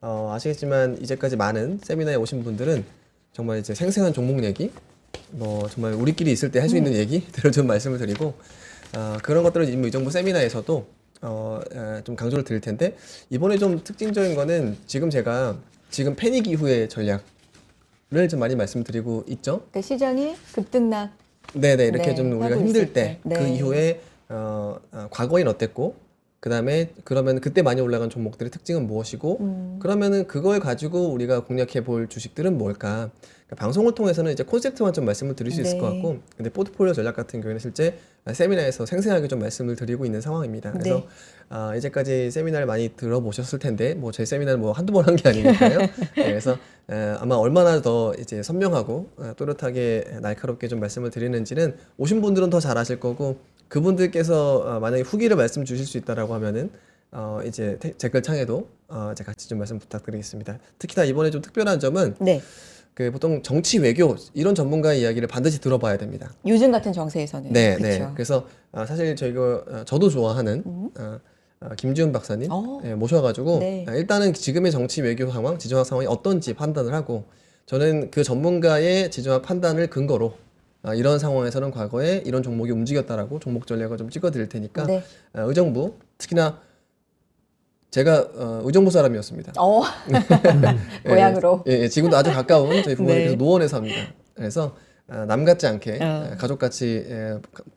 아시겠지만 이제까지 많은 세미나에 오신 분들은 정말 이제 생생한 종목 얘기, 뭐 정말 우리끼리 있을 때 할 수 있는 얘기들을 좀 말씀을 드리고 그런 것들을 지금 의정부 세미나에서도 좀 강조를 드릴 텐데 이번에 좀 특징적인 거는 제가 지금 패닉 이후의 전략을 좀 많이 말씀드리고 있죠. 그러니까 시장이 급등락. 네네 이렇게 네, 좀 우리가 하고 힘들 있을 때 때. 그 네. 이후에 과거엔 어땠고 그다음에 그러면 그때 많이 올라간 종목들의 특징은 무엇이고 그러면은 그걸 가지고 우리가 공략해 볼 주식들은 뭘까? 그러니까 방송을 통해서는 이제 콘셉트만 좀 말씀을 드릴 수 있을 네. 것 같고 근데 포트폴리오 전략 같은 경우에는 실제 세미나에서 생생하게 좀 말씀을 드리고 있는 상황입니다. 그래서 네. 이제까지 세미나를 많이 들어보셨을 텐데 뭐 제 세미나를 뭐 한두 번 한 게 아니니까요. 네, 그래서 아마 얼마나 더 이제 선명하고 또렷하게 날카롭게 좀 말씀을 드리는지는 오신 분들은 더 잘 아실 거고 그분들께서 만약에 후기를 말씀 주실 수 있다라고 하면은 이제 댓글 창에도 이제 같이 좀 말씀 부탁드리겠습니다. 특히나 이번에 좀 특별한 점은 네. 그 보통 정치 외교 이런 전문가의 이야기를 반드시 들어봐야 됩니다. 요즘 같은 정세에서는. 네, 그렇죠. 네. 그래서 사실 저도 좋아하는 김지훈 박사님 모셔가지고 네. 일단은 지금의 정치 외교 상황, 지정학 상황이 어떤지 판단을 하고 저는 그 전문가의 지정학 판단을 근거로 이런 상황에서는 과거에 이런 종목이 움직였다라고 종목 전략을 좀 찍어드릴 테니까 네. 의정부 특히나 제가 의정부 사람이었습니다. 고향으로. 예, 지금도 아주 가까운 저희 부모님께서 네. 노원에 삽니다. 그래서 남 같지 않게 가족같이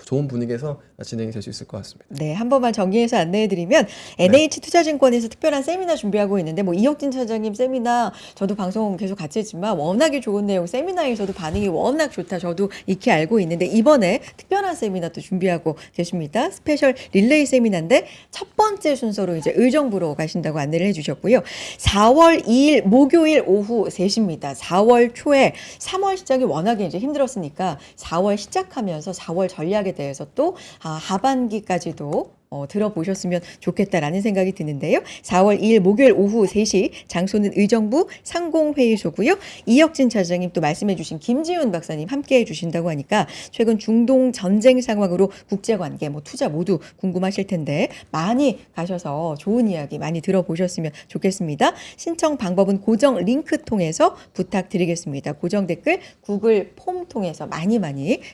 좋은 분위기에서 진행이 될 수 있을 것 같습니다. 네, 한 번만 정리해서 안내해드리면 NH투자증권에서 특별한 세미나 준비하고 있는데 뭐 이혁진 차장님 세미나 저도 방송 계속 같이 했지만 워낙에 좋은 내용 세미나에서도 반응이 워낙 좋다 저도 익히 알고 있는데 이번에 특별한 세미나 또 준비하고 계십니다. 스페셜 릴레이 세미나인데 첫 번째 순서로 이제 의정부로 가신다고 안내를 해주셨고요. 4월 2일 목요일 오후 3시입니다. 4월 초에 3월 시작이 워낙에 이제 힘들었으니까 4월 시작하면서 4월 전략에 대해서 또 하반기까지도 들어보셨으면 좋겠다라는 생각이 드는데요. 4월 2일 목요일 오후 3시 장소는 의정부 상공회의소고요. 이혁진 차장님 또 말씀해 주신 김지훈 박사님 함께해 주신다고 하니까 최근 중동 전쟁 상황으로 국제관계 뭐 투자 모두 궁금하실 텐데 많이 가셔서 좋은 이야기 많이 들어보셨으면 좋겠습니다. 신청 방법은 고정 링크 통해서 부탁드리겠습니다. 고정 댓글 구글 폼 통해서 많이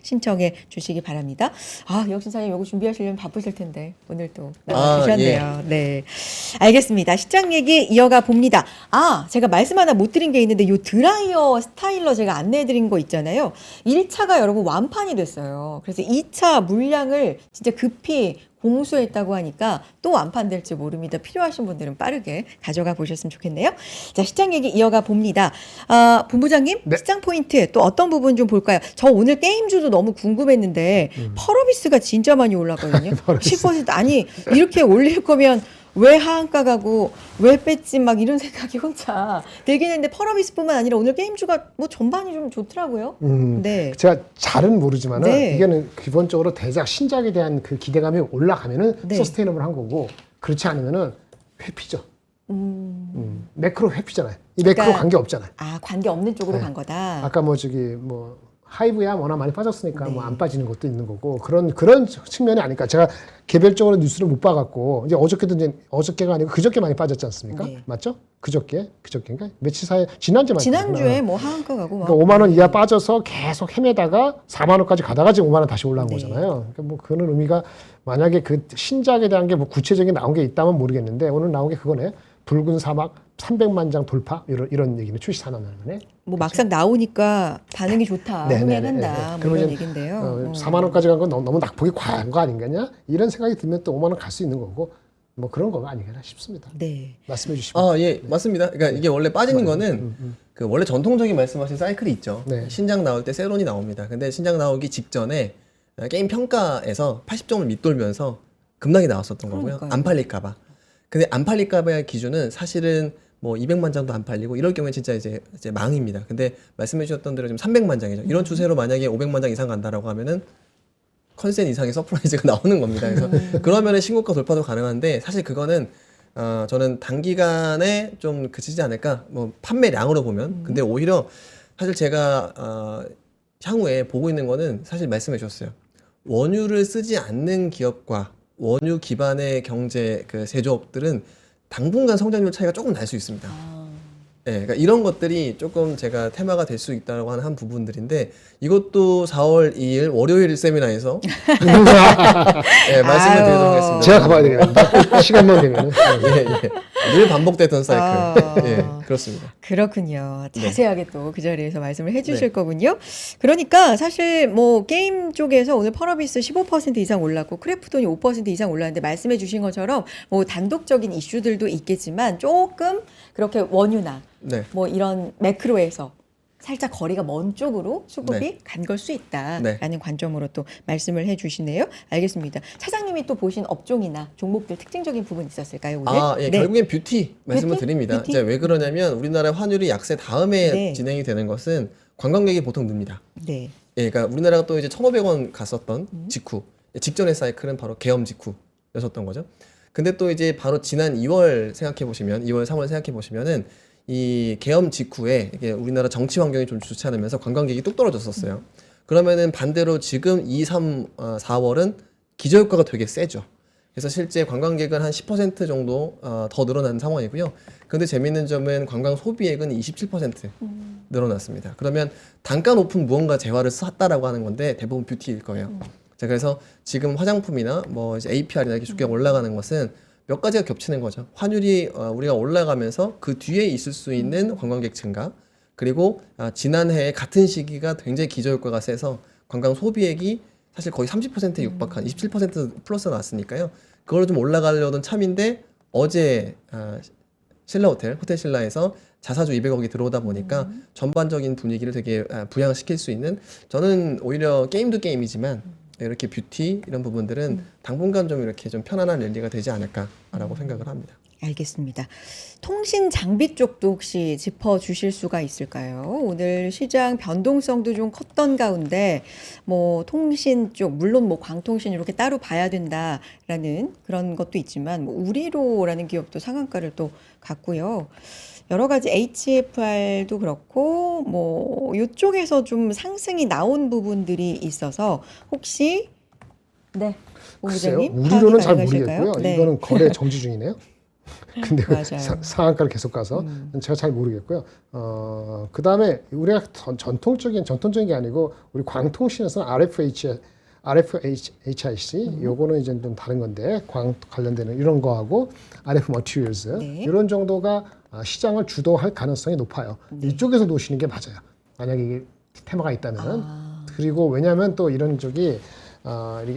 신청해 주시기 바랍니다. 이혁진 차장님 이거 준비하시려면 바쁘실 텐데 오늘 또 나와주셨네요. 네, 알겠습니다. 시장 얘기 이어가 봅니다. 제가 말씀 하나 못 드린 게 있는데 요 드라이어 스타일러 제가 안내해드린 거 있잖아요. 1차가 여러분 완판이 됐어요. 그래서 2차 물량을 진짜 급히 공수했다고 하니까 또 완판될지 모릅니다. 필요하신 분들은 빠르게 가져가 보셨으면 좋겠네요. 자, 시장 얘기 이어가 봅니다. 본부장님, 네. 시장 포인트 또 어떤 부분 좀 볼까요? 저 오늘 게임주도 너무 궁금했는데 펄어비스가 진짜 많이 올랐거든요. 10% 아니 이렇게 올릴 거면 왜 하한가 가고 왜 뺐지 막 이런 생각이 혼자 들긴 했는데 펄어비스뿐만 아니라 오늘 게임주가 뭐 전반이 좀 좋더라고요. 네. 제가 잘은 모르지만은 네. 이게는 기본적으로 대작 신작에 대한 그 기대감이 올라가면은 네. 서스테이너블한 거고 그렇지 않으면은 회피죠. 매크로 회피잖아요. 이 매크로 그러니까- 관계 없잖아요. 관계 없는 쪽으로 네. 간 거다. 아까 뭐 하이브야 워낙 많이 빠졌으니까 네. 뭐 안 빠지는 것도 있는 거고 그런 측면이 아닐까. 제가 개별적으로 뉴스를 못 봐갖고 이제 어저께가 아니고 그저께 많이 빠졌지 않습니까? 네. 맞죠? 그저께인가? 며칠 사이 지난주에 지난주에 뭐 하한가 가고 막. 그러니까 5만 원 이하 빠져서 계속 헤매다가 4만 원까지 가다가 지금 5만 원 다시 올라온 네. 거잖아요. 그러니까 뭐 그런 의미가 만약에 그 신작에 대한 게 뭐 구체적인 나온 게 있다면 모르겠는데 오늘 나온 게 그거네. 붉은 사막 300만 장 돌파 이런 얘기는 출시 산업연맹에. 뭐 막상 나오니까 반응이 좋다, 네, 네, 네, 흥행한다, 네. 뭐 그러면 이런 이제, 얘긴데요. 4만 원까지 간 건 너무 낙폭이 과한 거 아닌가냐? 이런 생각이 들면 또 5만 원 갈 수 있는 거고 뭐 그런 거가 아니겠나 싶습니다. 네. 말씀해 주시면. 예, 맞습니다. 그러니까 이게 원래 빠지는 거는 그 원래 전통적인 말씀하신 사이클이 있죠. 네. 신작 나올 때 세론이 나옵니다. 근데 신작 나오기 직전에 게임 평가에서 80점을 밑돌면서 급락이 나왔었던 거고요. 그러니까요. 안 팔릴까봐. 근데 안 팔릴까봐의 기준은 사실은 뭐 200만 장도 안 팔리고 이럴 경우에 진짜 이제 망입니다. 근데 말씀해 주셨던 대로 지금 300만 장이죠. 이런 추세로 만약에 500만 장 이상 간다라고 하면은 컨센 이상의 서프라이즈가 나오는 겁니다. 그래서 그러면은 신고가 돌파도 가능한데 사실 그거는 저는 단기간에 좀 그치지 않을까. 뭐 판매량으로 보면. 근데 오히려 사실 제가 향후에 보고 있는 거는 사실 말씀해 주셨어요. 원유를 쓰지 않는 기업과 원유 기반의 경제 그 제조업들은 당분간 성장률 차이가 조금 날 수 있습니다. 그러니까 이런 것들이 조금 제가 테마가 될 수 있다고 하는 한 부분들인데 이것도 4월 2일 월요일 세미나에서 말씀을 아유. 드리도록 하겠습니다. 제가 가봐야 되겠는데 시간만 되면은. 늘 반복됐던 사이클. 아. 그렇습니다. 그렇군요. 네. 자세하게 또 그 자리에서 말씀을 해주실 네. 거군요. 그러니까 사실 뭐 게임 쪽에서 오늘 펄어비스 15% 이상 올랐고 크래프톤이 5% 이상 올랐는데 말씀해 주신 것처럼 뭐 단독적인 이슈들도 있겠지만 조금 그렇게 원유나 네. 뭐 이런 매크로에서 살짝 거리가 먼 쪽으로 수급이 네. 간 걸 수 있다라는 네. 관점으로 또 말씀을 해주시네요. 알겠습니다. 차장님이 또 보신 업종이나 종목들 특징적인 부분 있었을까요 오늘? 예, 결국엔 뷰티 말씀을 뷰티? 드립니다. 뷰티? 이제 왜 그러냐면 우리나라 환율이 약세 다음에 네. 진행이 되는 것은 관광객이 보통 늡니다. 네. 그러니까 우리나라가 또 이제 1,500원 갔었던 직후, 직전의 사이클은 바로 계엄 직후였었던 거죠. 근데 또 이제 바로 지난 2월 생각해 보시면, 2월, 3월 생각해 보시면은 이 계엄 직후에 이게 우리나라 정치 환경이 좀 좋지 않으면서 관광객이 뚝 떨어졌었어요. 그러면은 반대로 지금 2, 3, 4월은 기저효과가 되게 세죠. 그래서 실제 관광객은 한 10% 정도 더 늘어난 상황이고요. 근데 재밌는 점은 관광 소비액은 27% 늘어났습니다. 그러면 단가 높은 무언가 재화를 샀다라고 하는 건데 대부분 뷰티일 거예요. 자, 그래서 지금 화장품이나 뭐 이제 APR이나 이렇게 주가가 올라가는 것은 몇 가지가 겹치는 거죠. 환율이 우리가 올라가면서 그 뒤에 있을 수 있는 관광객 증가, 그리고 지난해 같은 시기가 굉장히 기저효과가 세서 관광 소비액이 사실 거의 30%에 육박한 27% 플러스 나왔으니까요. 그걸 좀 올라가려던 참인데 어제 신라 호텔 신라에서 자사주 200억이 들어오다 보니까 전반적인 분위기를 되게 부양시킬 수 있는, 저는 오히려 게임도 게임이지만 이렇게 뷰티 이런 부분들은 당분간 좀 이렇게 좀 편안한 랠리가 되지 않을까라고 생각을 합니다. 알겠습니다. 통신 장비 쪽도 혹시 짚어 주실 수가 있을까요? 오늘 시장 변동성도 좀 컸던 가운데 뭐 통신 쪽 물론 뭐 광통신 이렇게 따로 봐야 된다라는 그런 것도 있지만 뭐 우리로라는 기업도 상한가를 또 갔고요. 여러 가지 HFR도 그렇고 뭐 이쪽에서 좀 상승이 나온 부분들이 있어서 혹시 네, 글쎄요. 본부장님 우리로는 잘 파악이 가능하실까요? 모르겠고요. 네. 이거는 거래 정지 중이네요. 근데 맞아요. 상한가를 계속 가서 제가 잘 모르겠고요. 그 다음에 우리가 전통적인 게 아니고 우리 광통신에서는 RFHIC 요거는 이제 좀 다른 건데 광 관련되는 이런 거하고 RF Materials 네. 이런 정도가 시장을 주도할 가능성이 높아요. 이쪽에서 놓으시는 게 맞아요. 만약에 이게 테마가 있다면은. 그리고 왜냐하면 또 이런 쪽이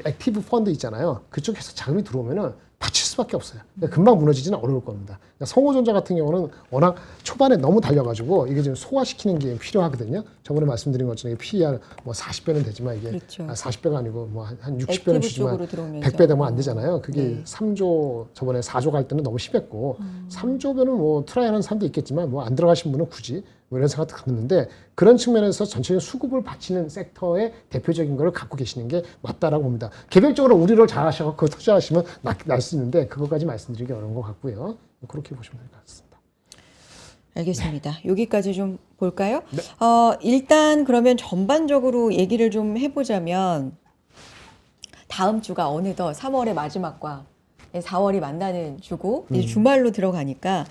액티브 펀드 있잖아요. 그쪽에서 자금이 들어오면은 받칠 수밖에 없어요. 그러니까 금방 무너지지는 어려울 겁니다. 그러니까 성호전자 같은 경우는 워낙 초반에 너무 달려가지고 이게 지금 소화시키는 게 필요하거든요. 저번에 말씀드린 것처럼 PER 뭐 40배는 되지만 이게 그렇죠. 40배가 아니고 뭐 한 60배는 액티브 주지만 쪽으로 들어오면서. 100배 되면 안 되잖아요. 그게 네. 3조 저번에 4조 갈 때는 너무 심했고 3조면은 뭐 트라이하는 사람도 있겠지만 뭐 안 들어가신 분은 굳이 뭐 이런 생각도 갖는데 그런 측면에서 전체적인 수급을 바치는 섹터의 대표적인 걸 갖고 계시는 게 맞다라고 봅니다. 개별적으로 우리를 잘 하셔서 그거 투자하시면 날 수 있는데 그거까지 말씀드리기 어려운 것 같고요. 그렇게 보시면 될 것 같습니다. 알겠습니다. 여기까지 좀 볼까요? 일단 그러면 전반적으로 얘기를 좀 해보자면 다음 주가 어느덧 3월의 마지막과 4월이 만나는 주고 이제 주말로 들어가니까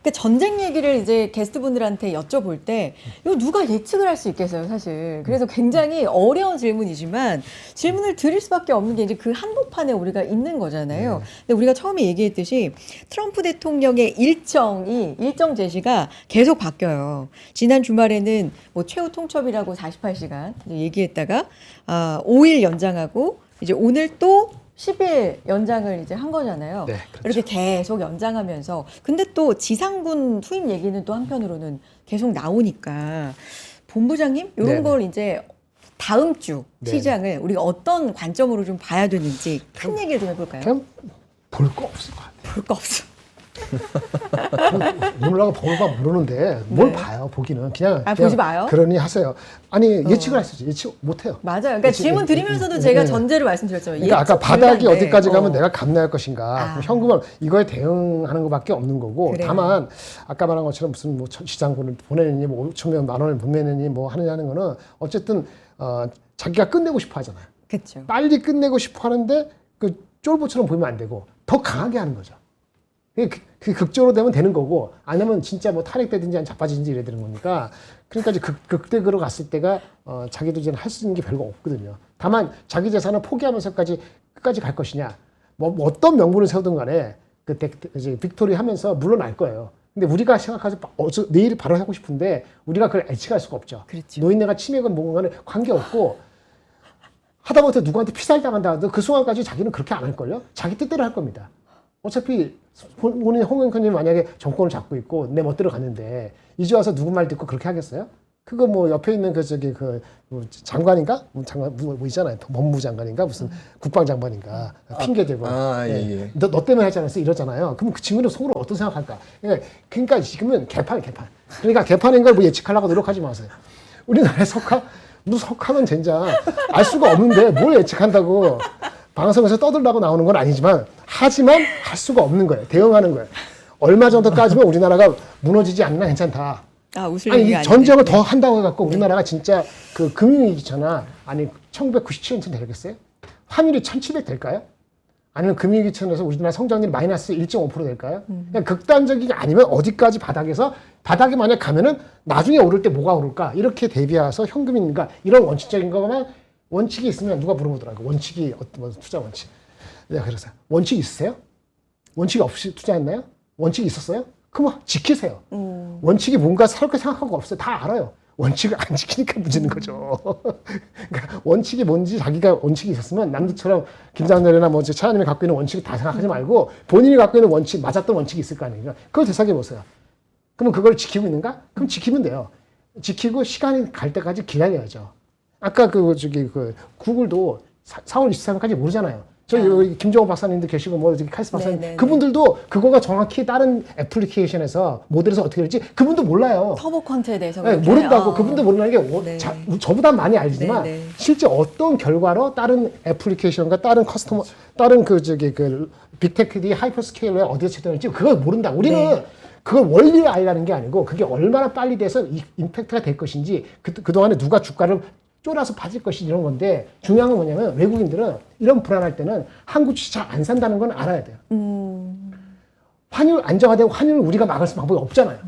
그러니까 전쟁 얘기를 이제 게스트분들한테 여쭤볼 때 이거 누가 예측을 할 수 있겠어요, 사실. 그래서 굉장히 어려운 질문이지만 질문을 드릴 수밖에 없는 게 이제 그 한복판에 우리가 있는 거잖아요. 근데 우리가 처음에 얘기했듯이 트럼프 대통령의 일정 제시가 계속 바뀌어요. 지난 주말에는 뭐 최후 통첩이라고 48시간 얘기했다가 5일 연장하고 이제 오늘 또 10일 연장을 이제 한 거잖아요. 네, 그렇죠. 이렇게 계속 연장하면서 근데 또 지상군 투입 얘기는 또 한편으로는 계속 나오니까 본부장님 이런 네네. 걸 이제 다음 주 네네. 시장을 우리가 어떤 관점으로 좀 봐야 되는지 큰 얘기를 좀 해볼까요? 그냥 볼 거 없을 것 같아요. 볼 거 없어. 누르라고 번호가 모르는데 뭘 네. 봐요, 보기는. 그냥 보지 마요? 그러니 하세요. 아니, 예측을 할 수 있지. 예측 못해요. 맞아요. 그러니까 예측, 질문 예, 드리면서도 예, 제가 예. 전제를 말씀드렸잖아요. 그러니까 아까 예측 바닥이 불가인데. 어디까지 가면 내가 감내할 것인가. 아. 현금은 이거에 대응하는 것밖에 없는 거고. 그래요. 다만 아까 말한 것처럼 무슨 뭐 시장군을 보내느니 뭐 5천명 만 원을 보내느니 뭐 하느냐는 거는 어쨌든 자기가 끝내고 싶어 하잖아요. 그렇죠. 빨리 끝내고 싶어 하는데 그 쫄보처럼 보이면 안 되고 더 강하게 하는 거죠. 그 극적으로 되면 되는 거고 아니면 진짜 뭐 탄핵되든지 아니면 자빠지든지 이래야 되는 거니까 그러니까 이제 극대그로 갔을 때가 자기도 이제 할 수 있는 게 별거 없거든요. 다만 자기 재산을 포기하면서까지 끝까지 갈 것이냐 뭐 어떤 명분을 세우든 간에 이제 빅토리 하면서 물러날 거예요. 근데 우리가 생각해서 내일 바로 하고 싶은데 우리가 그걸 예측할 수가 없죠. 그렇죠. 노인네가 치맥은 뭔가는 관계없고 하다못해 누구한테 피살당한다 하도 그 순간까지 자기는 그렇게 안 할걸요? 자기 뜻대로 할 겁니다. 어차피 본인 홍영표님 만약에 정권을 잡고 있고 내 멋대로 갔는데 이제 와서 누구 말 듣고 그렇게 하겠어요? 그거 뭐 옆에 있는 뭐 장관인가? 장관 뭐 있잖아요. 법무장관인가 무슨 국방장관인가 핑계 대고 예. 너 때문에 하지 않았어 이러잖아요. 그럼 그 친구는 속으로 어떤 생각할까? 그러니까 지금은 개판. 그러니까 개판인 걸 뭐 예측하려고 노력하지 마세요. 우리나라의 석학은 진짜 알 수가 없는데 뭘 예측한다고 방송에서 떠들라고 나오는 건 아니지만 하지만 할 수가 없는 거예요. 대응하는 거예요. 얼마 정도까지면 우리나라가 무너지지 않나 괜찮다. 웃을 아니 얘기가 이 전쟁을 아닌데. 더 한다고 해갖고 우리나라가 진짜 그 금융위기처나 아니 1997년쯤 되겠어요? 환율이 1700 될까요? 아니면 금융위기처에서 우리나라 성장률이 마이너스 1.5% 될까요? 그냥 극단적인 게 아니면 어디까지 바닥에 만약 가면은 나중에 오를 때 뭐가 오를까? 이렇게 대비해서 현금인가 이런 원칙적인 거만 원칙이 있으면 누가 물어보더라고. 원칙이 뭐 투자 원칙. 내가 그래서 원칙 있으세요? 원칙이 없이 투자했나요? 원칙이 있었어요? 그럼 지키세요. 원칙이 뭔가 새롭게 생각하고 없어요. 다 알아요. 원칙을 안 지키니까 문제는 거죠. 그러니까 원칙이 뭔지 자기가 원칙이 있었으면 남들처럼 김장렬이나 뭐 차장님이 갖고 있는 원칙을 다 생각하지 말고 본인이 갖고 있는 원칙, 맞았던 원칙이 있을 거 아니에요. 그걸 되새겨 보세요. 그러면 그걸 지키고 있는가? 그럼 지키면 돼요. 지키고 시간이 갈 때까지 기다려야죠. 아까 구글도 4월 23일까지 모르잖아요. 저희 여기 김정호 박사님도 계시고 뭐 칼스 박사님 네네네. 그분들도 그거가 정확히 다른 애플리케이션에서 모델에서 어떻게 될지 그분도 몰라요. 터보 퀀트에 대해서 네, 그렇게. 모른다고 그분도 모르는 게 네. 저보다 많이 알지만 네네. 실제 어떤 결과로 다른 애플리케이션과 다른 커스터머 다른 그 빅테크들이 하이퍼스케일러에 어디서 채택할지 그걸 모른다. 우리는 네. 그걸 원리를 알라는 게 아니고 그게 얼마나 빨리 돼서 임팩트가 될 것인지 그동안에 누가 주가를 쫄아서 빠질 것이 이런 건데 중요한 건 뭐냐면 외국인들은 이런 불안할 때는 한국 주식 잘 안 산다는 건 알아야 돼요. 환율 안정화되고 환율을 우리가 막을 수 방법이 없잖아요.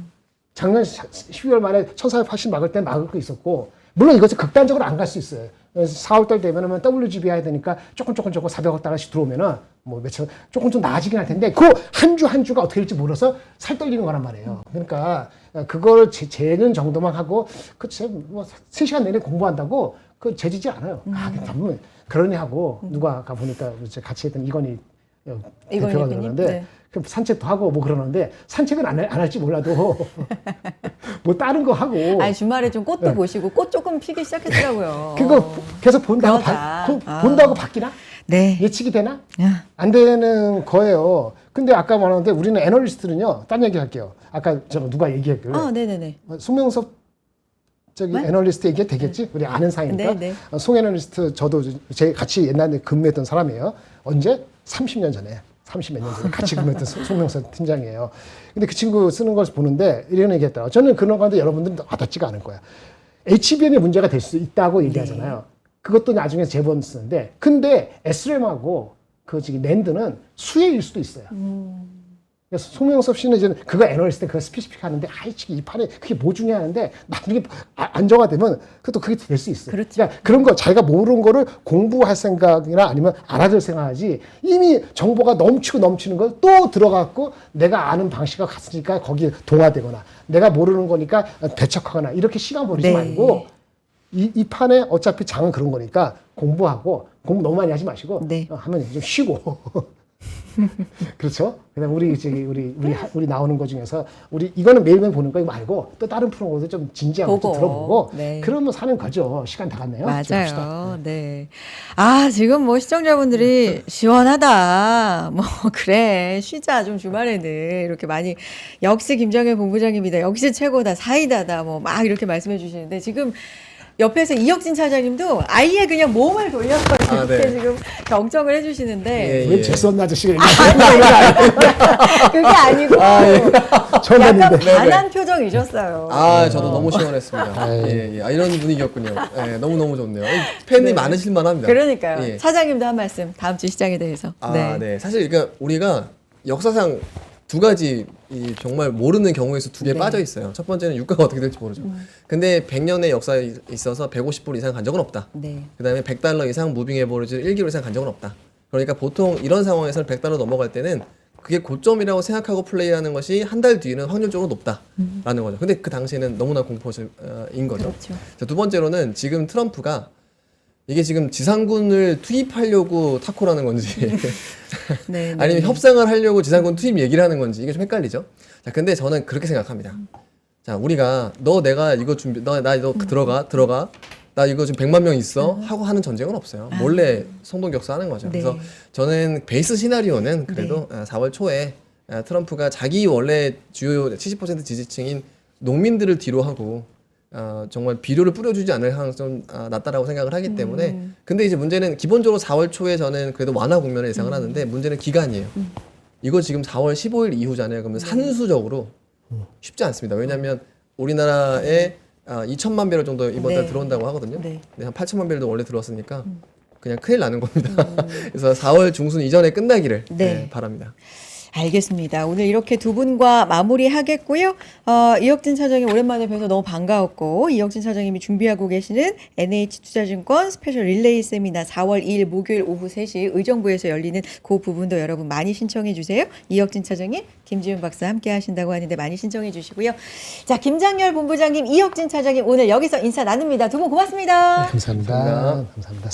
작년 12월 말에 1480 막을 때 막을 거 있었고 물론 이것이 극단적으로 안 갈 수 있어요. 4월달 되면은 WGB 해야 되니까 조금 400억 달러씩 들어오면은 뭐 며칠 조금 좀 나아지긴 할 텐데 그 한 주가 어떻게 될지 몰라서 살 떨리는 거란 말이에요. 그러니까 그걸 재는 정도만 하고 뭐 3시간 내내 공부한다고 그 재지지 않아요. 그러면 그러니 하고 누가 가 보니까 같이 했던 이건희 대표가 대표님? 그러는데 네. 그럼 산책도 하고 뭐 그러는데 산책은 안 할지 몰라도 뭐 다른 거 하고 아니 주말에 좀 꽃도 보시고 꽃 조금 피기 시작했더라고요. 그거 계속 본다고 배워다. 본다고 바뀌나? 네. 예측이 되나? 야. 안 되는 거예요. 근데 아까 말하는데 우리는 애널리스트는요. 딴 얘기 할게요. 아까 누가 얘기했길래 네네네. 송명섭 네? 애널리스트 얘기 되겠지? 우리 아는 사이니까. 네, 송 애널리스트 저도 제 같이 옛날에 근무했던 사람이에요. 언제? 30년 전에. 30몇 년 전에 같이 근무했던 송명섭 팀장이에요. 근데 그 친구 쓰는 걸 보는데 이런 얘기했더라고요. 저는 그런 건데 여러분들은 와닿지가 않을 거야. HBM이 문제가 될 수 있다고 얘기하잖아요. 그것도 나중에 재본 쓰는데 근데 SRAM하고 낸드는 수혜일 수도 있어요. 그래서 송명섭 씨는 이제 그거 애널리스트 그거 스피시픽 하는데 이 판에 그게 뭐 중요하는데 나중에 안정화되면 그게 될 수 있어요. 그렇죠. 그러니까 그런 거 자기가 모르는 거를 공부할 생각이나 아니면 알아둘 생각하지 이미 정보가 넘치는 걸 또 들어갔고 내가 아는 방식과 같으니까 거기에 동화되거나 내가 모르는 거니까 배척하거나 이렇게 시간 버리지 네. 말고 이 판에 어차피 장은 그런 거니까 공부 너무 많이 하지 마시고 네. 하면 좀 쉬고 그렇죠? 그다음 우리 나오는 거 중에서 이거는 매일매일 보는 거 말고 또 다른 프로그램도 좀 진지하게 좀 들어보고 네. 그러면 사는 거죠. 시간 다 갔네요. 맞아요. 네. 지금 뭐 시청자분들이 시원하다. 뭐 그래. 쉬자 좀 주말에는 이렇게 많이 역시 김정일 본부장입니다. 역시 최고다. 사이다다. 뭐 막 이렇게 말씀해 주시는데 지금 옆에서 이혁진 차장님도 아예 그냥 몸을 돌려서 이렇게 네. 지금 경청을 해주시는데 왜 재수없는 아저씨가 그게 아니고 처음 약간 봤는데. 반한 표정이셨어요. 저도 너무 시원했습니다. 이런 분위기였군요. 너무너무 좋네요. 팬이 많으실만 합니다. 그러니까요. 예. 차장님도 한 말씀 다음 주 시장에 대해서. 네. 사실 그러니까 우리가 역사상 두 가지 이 정말 모르는 경우의 수 두 개 네. 빠져 있어요. 첫 번째는 유가가 어떻게 될지 모르죠. 근데 100년의 역사에 있어서 150불 이상 간 적은 없다. 네. 그다음에 100달러 이상 무빙 에버리지를 1개월 이상 간 적은 없다. 그러니까 보통 이런 상황에서 100달러 넘어갈 때는 그게 고점이라고 생각하고 플레이하는 것이 한 달 뒤는 확률적으로 높다라는 거죠. 근데 그 당시에는 너무나 공포인 거죠. 그렇죠. 자, 두 번째로는 지금 트럼프가 이게 지금 지상군을 투입하려고 타코라는 건지 네, 네, 아니면 네. 협상을 하려고 지상군 투입 얘기를 하는 건지 이게 좀 헷갈리죠. 자, 근데 저는 그렇게 생각합니다. 자, 우리가 너 내가 이거 준비 너 들어가 나 이거 지금 100만 명 있어 하고 하는 전쟁은 없어요. 몰래 성동격사하는 거죠. 네. 그래서 저는 베이스 시나리오는 그래도 4월 초에 트럼프가 자기 원래 주요 70% 지지층인 농민들을 뒤로 하고 정말 비료를 뿌려주지 않을 가능성이 좀 낮다라고 생각을 하기 때문에 근데 이제 문제는 기본적으로 4월 초에 저는 그래도 완화 국면을 예상을 하는데 문제는 기간이에요. 이거 지금 4월 15일 이후잖아요. 그러면 산수적으로 쉽지 않습니다. 왜냐하면 우리나라에 2천만 배럴 정도 이번 달 네. 들어온다고 하거든요. 네. 근데 한 8천만 배럴도 원래 들어왔으니까 그냥 큰일 나는 겁니다. 그래서 4월 중순 이전에 끝나기를 네. 바랍니다. 알겠습니다. 오늘 이렇게 두 분과 마무리하겠고요. 이혁진 차장님 오랜만에 뵈서 너무 반가웠고 이혁진 차장님이 준비하고 계시는 NH투자증권 스페셜 릴레이 세미나 4월 2일 목요일 오후 3시 의정부에서 열리는 그 부분도 여러분 많이 신청해 주세요. 이혁진 차장님, 김지윤 박사 함께 하신다고 하는데 많이 신청해 주시고요. 자, 김장열 본부장님, 이혁진 차장님 오늘 여기서 인사 나눕니다. 두 분 고맙습니다. 감사합니다. 감사합니다.